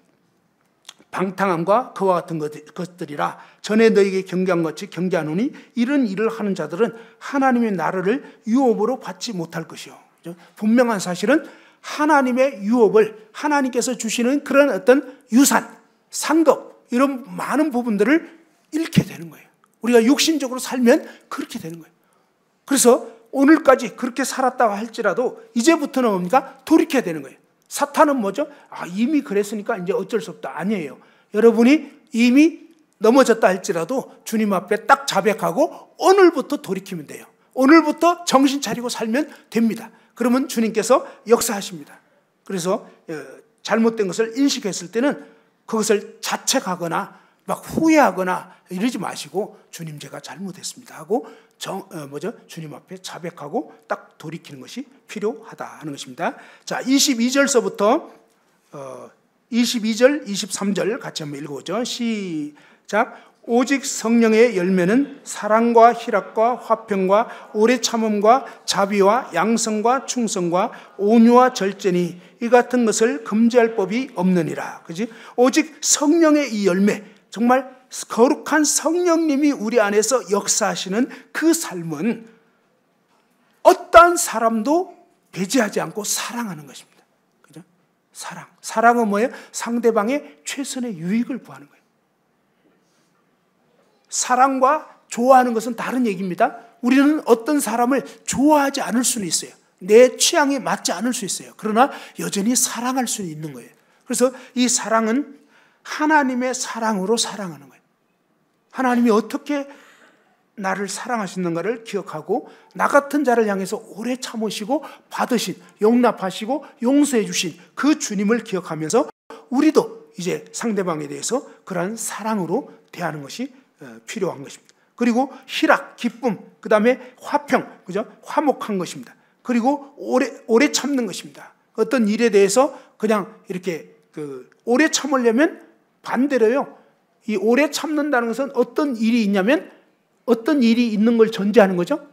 방탕함과 그와 같은 것들이라 전에 너에게 경계한 것이 경계하노니 이런 일을 하는 자들은 하나님의 나라를 유업으로 받지 못할 것이요. 분명한 사실은 하나님의 유업을 하나님께서 주시는 그런 어떤 유산, 상급 이런 많은 부분들을 잃게 되는 거예요. 우리가 육신적으로 살면 그렇게 되는 거예요. 그래서 오늘까지 그렇게 살았다고 할지라도 이제부터는 뭡니까? 돌이켜야 되는 거예요. 사탄은 뭐죠? 이미 그랬으니까 이제 어쩔 수 없다. 아니에요. 여러분이 이미 넘어졌다 할지라도 주님 앞에 딱 자백하고 오늘부터 돌이키면 돼요. 오늘부터 정신 차리고 살면 됩니다. 그러면 주님께서 역사하십니다. 그래서 잘못된 것을 인식했을 때는 그것을 자책하거나 막 후회하거나 이러지 마시고 주님 제가 잘못했습니다 하고 주님 앞에 자백하고 딱 돌이키는 것이 필요하다 하는 것입니다. 자, 22절서부터 22절, 23절 같이 한번 읽어보죠. 시작. 오직 성령의 열매는 사랑과 희락과 화평과 오래 참음과 자비와 양성과 충성과 온유와 절제니 이 같은 것을 금지할 법이 없느니라. 그지? 오직 성령의 이 열매, 정말 거룩한 성령님이 우리 안에서 역사하시는 그 삶은 어떠한 사람도 배제하지 않고 사랑하는 것입니다. 그죠? 사랑은 뭐예요? 상대방의 최선의 유익을 구하는 거예요. 사랑과 좋아하는 것은 다른 얘기입니다. 우리는 어떤 사람을 좋아하지 않을 수는 있어요. 내 취향에 맞지 않을 수 있어요. 그러나 여전히 사랑할 수는 있는 거예요. 그래서 이 사랑은 하나님의 사랑으로 사랑하는 거예요. 하나님이 어떻게 나를 사랑하시는가를 기억하고 나 같은 자를 향해서 오래 참으시고 받으신, 용납하시고 용서해 주신 그 주님을 기억하면서 우리도 이제 상대방에 대해서 그러한 사랑으로 대하는 것이 필요한 것입니다. 그리고 희락, 기쁨, 그 다음에 화평, 그죠? 화목한 것입니다. 그리고 오래 참는 것입니다. 어떤 일에 대해서 그냥 이렇게 오래 참으려면 반대로요. 이 오래 참는다는 것은 어떤 일이 있냐면 어떤 일이 있는 걸 전제하는 거죠.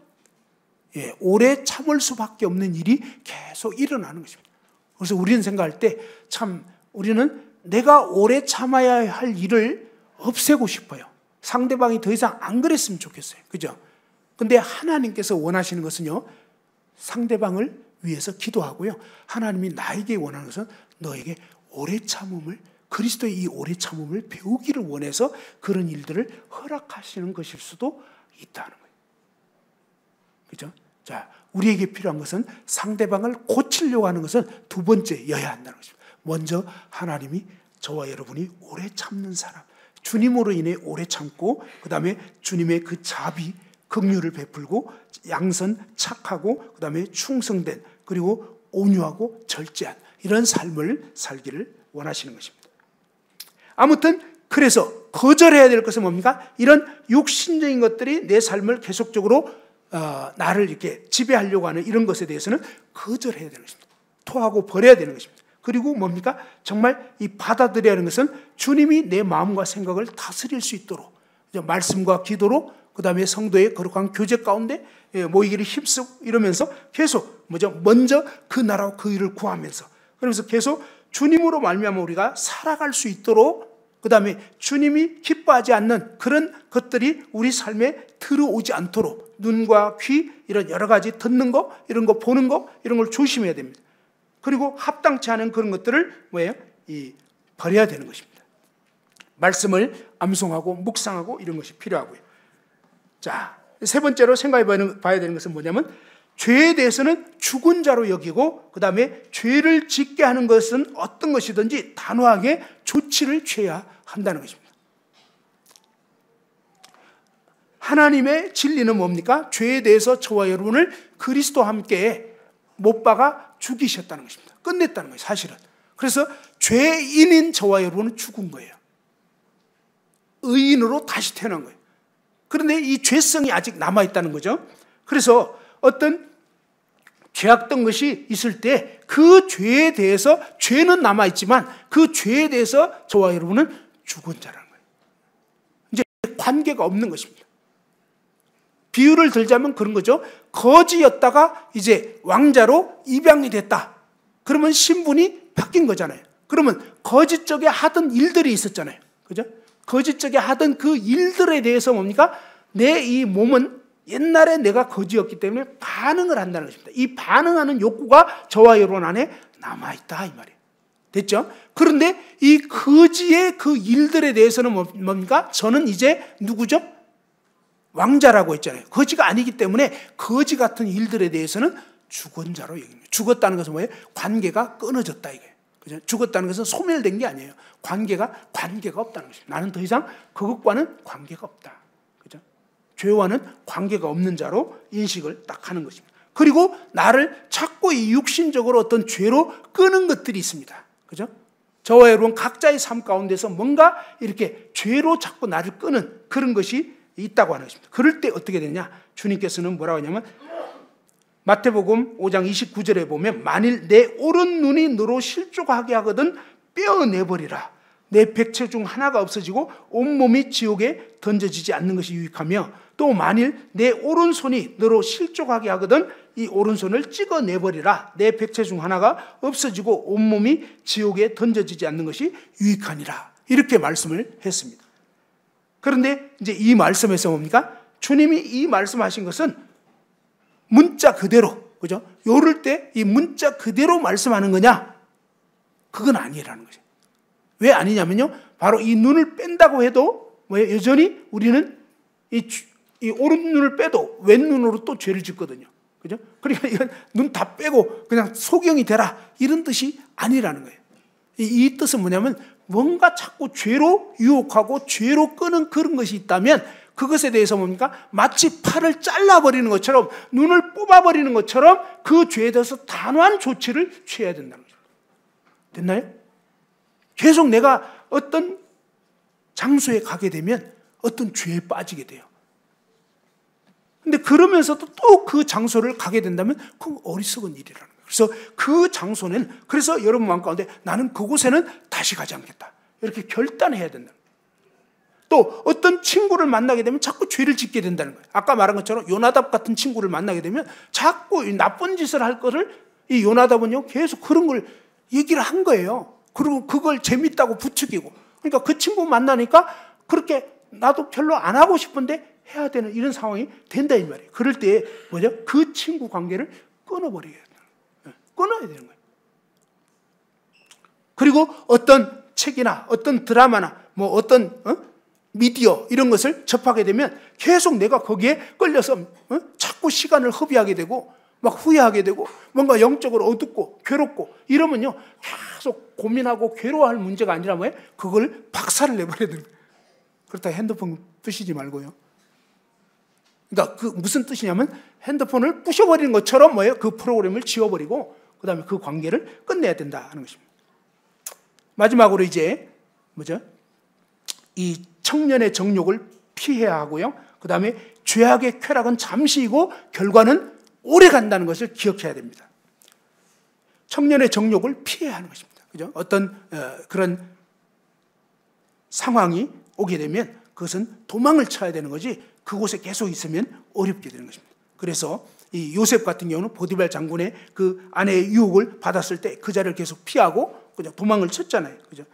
오래 참을 수밖에 없는 일이 계속 일어나는 것입니다. 그래서 우리는 생각할 때 참 우리는 내가 오래 참아야 할 일을 없애고 싶어요. 상대방이 더 이상 안 그랬으면 좋겠어요. 그죠? 근데 하나님께서 원하시는 것은요, 상대방을 위해서 기도하고요. 하나님이 나에게 원하는 것은 너에게 오래 참음을, 그리스도의 이 오래 참음을 배우기를 원해서 그런 일들을 허락하시는 것일 수도 있다는 거예요. 그죠? 자, 우리에게 필요한 것은 상대방을 고치려고 하는 것은 두 번째여야 한다는 것입니다. 먼저 하나님이 저와 여러분이 오래 참는 사람, 주님으로 인해 오래 참고 그 다음에 주님의 그 자비, 긍휼을 베풀고 양선, 착하고 그 다음에 충성된 그리고 온유하고 절제한 이런 삶을 살기를 원하시는 것입니다. 아무튼 그래서 거절해야 될 것은 뭡니까? 이런 육신적인 것들이 내 삶을 계속적으로 나를 이렇게 지배하려고 하는 이런 것에 대해서는 거절해야 되는 것입니다. 토하고 버려야 되는 것입니다. 그리고 뭡니까? 정말 이 받아들여야 하는 것은 주님이 내 마음과 생각을 다스릴 수 있도록 말씀과 기도로 그 다음에 성도의 거룩한 교제 가운데 모이기를 힘쓰고 이러면서 계속 먼저 그 나라와 그 일을 구하면서 그러면서 계속 주님으로 말미암아 우리가 살아갈 수 있도록 그 다음에 주님이 기뻐하지 않는 그런 것들이 우리 삶에 들어오지 않도록 눈과 귀 이런 여러 가지 듣는 거 이런 거 보는 거 이런 걸 조심해야 됩니다. 그리고 합당치 않은 그런 것들을 버려야 되는 것입니다. 말씀을 암송하고 묵상하고 이런 것이 필요하고요. 자, 세 번째로 생각해 봐야 되는 것은 뭐냐면 죄에 대해서는 죽은 자로 여기고 그 다음에 죄를 짓게 하는 것은 어떤 것이든지 단호하게 조치를 취해야 한다는 것입니다. 하나님의 진리는 뭡니까? 죄에 대해서 저와 여러분을 그리스도와 함께 못 박아 죽이셨다는 것입니다. 끝냈다는 거예요, 사실은. 그래서 죄인인 저와 여러분은 죽은 거예요. 의인으로 다시 태어난 거예요. 그런데 이 죄성이 아직 남아있다는 거죠. 그래서 어떤 죄악된 것이 있을 때 그 죄에 대해서 죄는 남아있지만 그 죄에 대해서 저와 여러분은 죽은 자라는 거예요. 이제 관계가 없는 것입니다. 비유를 들자면 그런 거죠. 거지였다가 이제 왕자로 입양이 됐다. 그러면 신분이 바뀐 거잖아요. 그러면 거지 쪽에 하던 일들이 있었잖아요. 그죠? 거지 쪽에 하던 그 일들에 대해서 뭡니까? 내 이 몸은 옛날에 내가 거지였기 때문에 반응을 한다는 것입니다. 이 반응하는 욕구가 저와 여러분 안에 남아있다 이 말이에요. 됐죠? 그런데 이 거지의 그 일들에 대해서는 뭡니까? 저는 이제 누구죠? 왕자라고 했잖아요. 거지가 아니기 때문에 거지 같은 일들에 대해서는 죽은 자로 여깁니다. 죽었다는 것은 뭐예요? 관계가 끊어졌다 이거예요. 그죠? 죽었다는 것은 소멸된 게 아니에요. 관계가 없다는 것입니다. 나는 더 이상 그것과는 관계가 없다. 그죠? 죄와는 관계가 없는 자로 인식을 딱 하는 것입니다. 그리고 나를 자꾸 이 육신적으로 어떤 죄로 끄는 것들이 있습니다. 그죠? 저와 여러분 각자의 삶 가운데서 뭔가 이렇게 죄로 자꾸 나를 끄는 그런 것이 있다고 하는 것입니다. 그럴 때 어떻게 되냐? 주님께서는 뭐라고 하냐면 마태복음 5장 29절에 보면 만일 내 오른 눈이 너로 실족하게 하거든 떼어내버리라. 내 백체 중 하나가 없어지고 온몸이 지옥에 던져지지 않는 것이 유익하며 또 만일 내 오른손이 너로 실족하게 하거든 이 오른손을 찍어내버리라. 내 백체 중 하나가 없어지고 온몸이 지옥에 던져지지 않는 것이 유익하니라. 이렇게 말씀을 했습니다. 그런데 이제 이 말씀에서 뭡니까? 주님이 이 말씀하신 것은 문자 그대로, 그죠? 요럴 때 이 문자 그대로 말씀하는 거냐? 그건 아니라는 거죠. 왜 아니냐면요. 바로 이 눈을 뺀다고 해도 뭐예요? 여전히 우리는 이 오른 눈을 빼도 왼 눈으로 또 죄를 짓거든요. 그죠? 그러니까 이건 눈 다 빼고 그냥 소경이 되라. 이런 뜻이 아니라는 거예요. 이 뜻은 뭐냐면 뭔가 자꾸 죄로 유혹하고 죄로 끄는 그런 것이 있다면 그것에 대해서 뭡니까? 마치 팔을 잘라버리는 것처럼 눈을 뽑아버리는 것처럼 그 죄에 대해서 단호한 조치를 취해야 된다는 거죠. 됐나요? 계속 내가 어떤 장소에 가게 되면 어떤 죄에 빠지게 돼요. 근데 그러면서도 또 그 장소를 가게 된다면 그건 어리석은 일이라는 거예요. 그래서 그 장소는 그래서 여러분 마음 가운데 나는 그곳에는 다시 가지 않겠다. 이렇게 결단해야 된다. 또 어떤 친구를 만나게 되면 자꾸 죄를 짓게 된다는 거예요. 아까 말한 것처럼 요나답 같은 친구를 만나게 되면 자꾸 나쁜 짓을 할 것을 이 요나답은요 계속 그런 걸 얘기를 한 거예요. 그리고 그걸 재밌다고 부추기고 그러니까 그 친구 만나니까 그렇게 나도 별로 안 하고 싶은데 해야 되는 이런 상황이 된다 이 말이에요. 그럴 때 뭐죠? 그 친구 관계를 끊어버려야 돼요. 끊어야 되는 거예요. 그리고 어떤 책이나 어떤 드라마나 뭐 어떤 미디어 이런 것을 접하게 되면 계속 내가 거기에 끌려서 자꾸 시간을 허비하게 되고 막 후회하게 되고 뭔가 영적으로 어둡고 괴롭고 이러면요 계속 고민하고 괴로워할 문제가 아니라 뭐예요? 그걸 박살을 내버려야 되는 거예요. 그렇다고 핸드폰 부시지 말고요. 그러니까 그 무슨 뜻이냐면 핸드폰을 부셔버리는 것처럼 뭐예요? 그 프로그램을 지워버리고 그 다음에 그 관계를 끝내야 된다 하는 것입니다. 마지막으로 이제 뭐죠? 이 청년의 정욕을 피해야 하고요. 그 다음에 죄악의 쾌락은 잠시이고 결과는 오래 간다는 것을 기억해야 됩니다. 청년의 정욕을 피해야 하는 것입니다. 그죠? 어떤 그런 상황이 오게 되면 그것은 도망을 쳐야 되는 거지 그곳에 계속 있으면 어렵게 되는 것입니다. 그래서 이 요셉 같은 경우는 보디발 장군의 그 아내의 유혹을 받았을 때 그 자리를 계속 피하고 그냥 도망을 쳤잖아요. 그죠?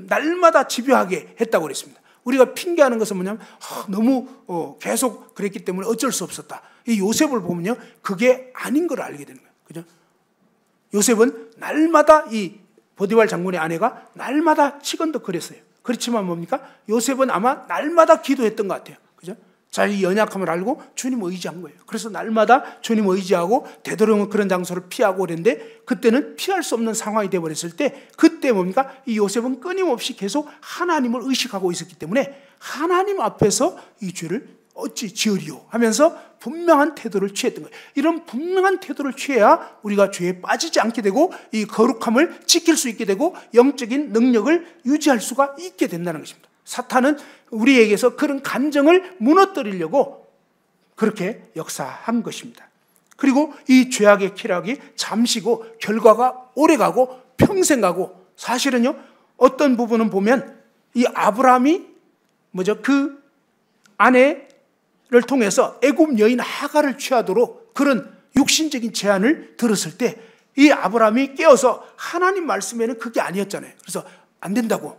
날마다 집요하게 했다고 그랬습니다. 우리가 핑계하는 것은 뭐냐면 너무 계속 그랬기 때문에 어쩔 수 없었다. 이 요셉을 보면요, 그게 아닌 걸 알게 되는 거예요. 그죠? 요셉은 날마다 이 보디발 장군의 아내가 날마다 치건덕거렸어요. 그렇지만 뭡니까? 요셉은 아마 날마다 기도했던 것 같아요. 그죠? 자기 연약함을 알고 주님 의지한 거예요. 그래서 날마다 주님 의지하고 되도록이면 그런 장소를 피하고 그랬는데 그때는 피할 수 없는 상황이 되어버렸을 때 그때 뭡니까? 이 요셉은 끊임없이 계속 하나님을 의식하고 있었기 때문에 하나님 앞에서 이 죄를 어찌 지으리요 하면서 분명한 태도를 취했던 거예요. 이런 분명한 태도를 취해야 우리가 죄에 빠지지 않게 되고 이 거룩함을 지킬 수 있게 되고 영적인 능력을 유지할 수가 있게 된다는 것입니다. 사탄은 우리에게서 그런 감정을 무너뜨리려고 그렇게 역사한 것입니다. 그리고 이 죄악의 키락이 잠시고 결과가 오래가고 평생 가고, 사실은요 어떤 부분은 보면 이 아브라함이 그 아내를 통해서 애굽 여인 하갈을 취하도록 그런 육신적인 제안을 들었을 때 이 아브라함이 깨어서 하나님 말씀에는 그게 아니었잖아요. 그래서 안 된다고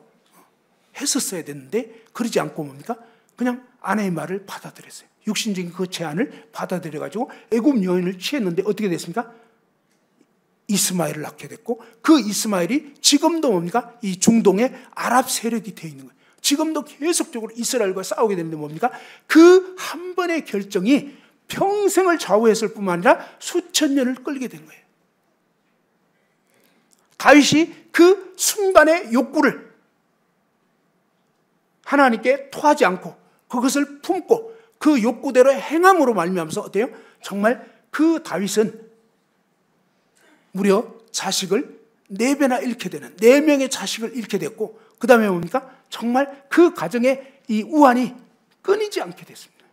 했었어야 됐는데 그러지 않고 뭡니까? 그냥 아내의 말을 받아들였어요. 육신적인 그 제안을 받아들여가지고 애굽 여인을 취했는데 어떻게 됐습니까? 이스마엘을 낳게 됐고, 그 이스마엘이 지금도 뭡니까? 이 중동의 아랍 세력이 되어 있는 거예요. 지금도 계속적으로 이스라엘과 싸우게 되는데 뭡니까? 그 한 번의 결정이 평생을 좌우했을 뿐만 아니라 수천 년을 끌게 된 거예요. 다윗이 그 순간의 욕구를 하나님께 토하지 않고 그것을 품고 그 욕구대로 행함으로 말미암아서 어때요? 정말 그 다윗은 무려 자식을 4배나 잃게 되는, 4명의 자식을 잃게 됐고, 그 다음에 뭡니까? 정말 그 가정의 이 우환이 끊이지 않게 됐습니다.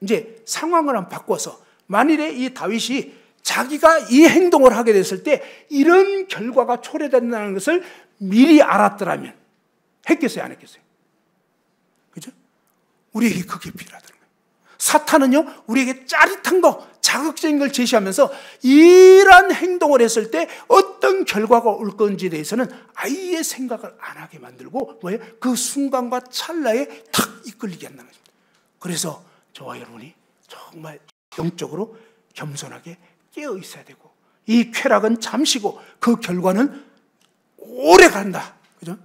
이제 상황을 한번 바꿔서 만일에 이 다윗이 자기가 이 행동을 하게 됐을 때 이런 결과가 초래된다는 것을 미리 알았더라면 했겠어요, 안 했겠어요? 그죠? 우리에게 그게 필요하다는 거예요. 사탄은요 우리에게 짜릿한 거, 자극적인 걸 제시하면서 이런 행동을 했을 때 어떤 결과가 올 건지에 대해서는 아예 생각을 안 하게 만들고 뭐예요? 그 순간과 찰나에 탁 이끌리게 한다는 것입니다. 그래서 저와 여러분이 정말 영적으로 겸손하게 깨어 있어야 되고, 이 쾌락은 잠시고 그 결과는 오래 간다. 그죠?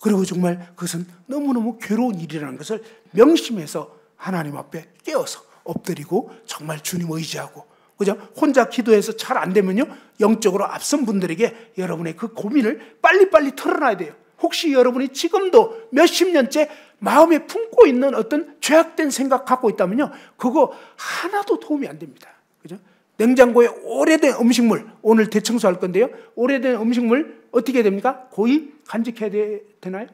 그리고 정말 그것은 너무너무 괴로운 일이라는 것을 명심해서 하나님 앞에 깨어서 엎드리고 정말 주님 의지하고, 그죠? 혼자 기도해서 잘 안 되면요 영적으로 앞선 분들에게 여러분의 그 고민을 빨리빨리 털어놔야 돼요. 혹시 여러분이 지금도 몇십 년째 마음에 품고 있는 어떤 죄악된 생각 갖고 있다면요 그거 하나도 도움이 안 됩니다. 그죠? 냉장고에 오래된 음식물, 오늘 대청소할 건데요, 오래된 음식물 어떻게 됩니까? 고이 간직해야 되나요?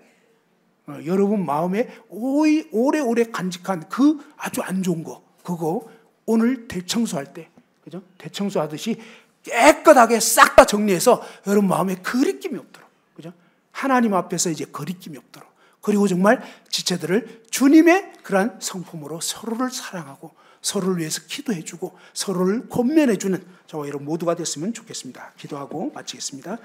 여러분 마음에 오래오래 간직한 그 아주 안 좋은 거, 그거 오늘 대청소할 때, 그죠? 대청소하듯이 깨끗하게 싹 다 정리해서 여러분 마음에 거리낌이 없도록, 그죠? 하나님 앞에서 이제 거리낌이 없도록, 그리고 정말 지체들을 주님의 그러한 성품으로 서로를 사랑하고 서로를 위해서 기도해주고 서로를 권면해주는 저와 여러분 모두가 됐으면 좋겠습니다. 기도하고 마치겠습니다.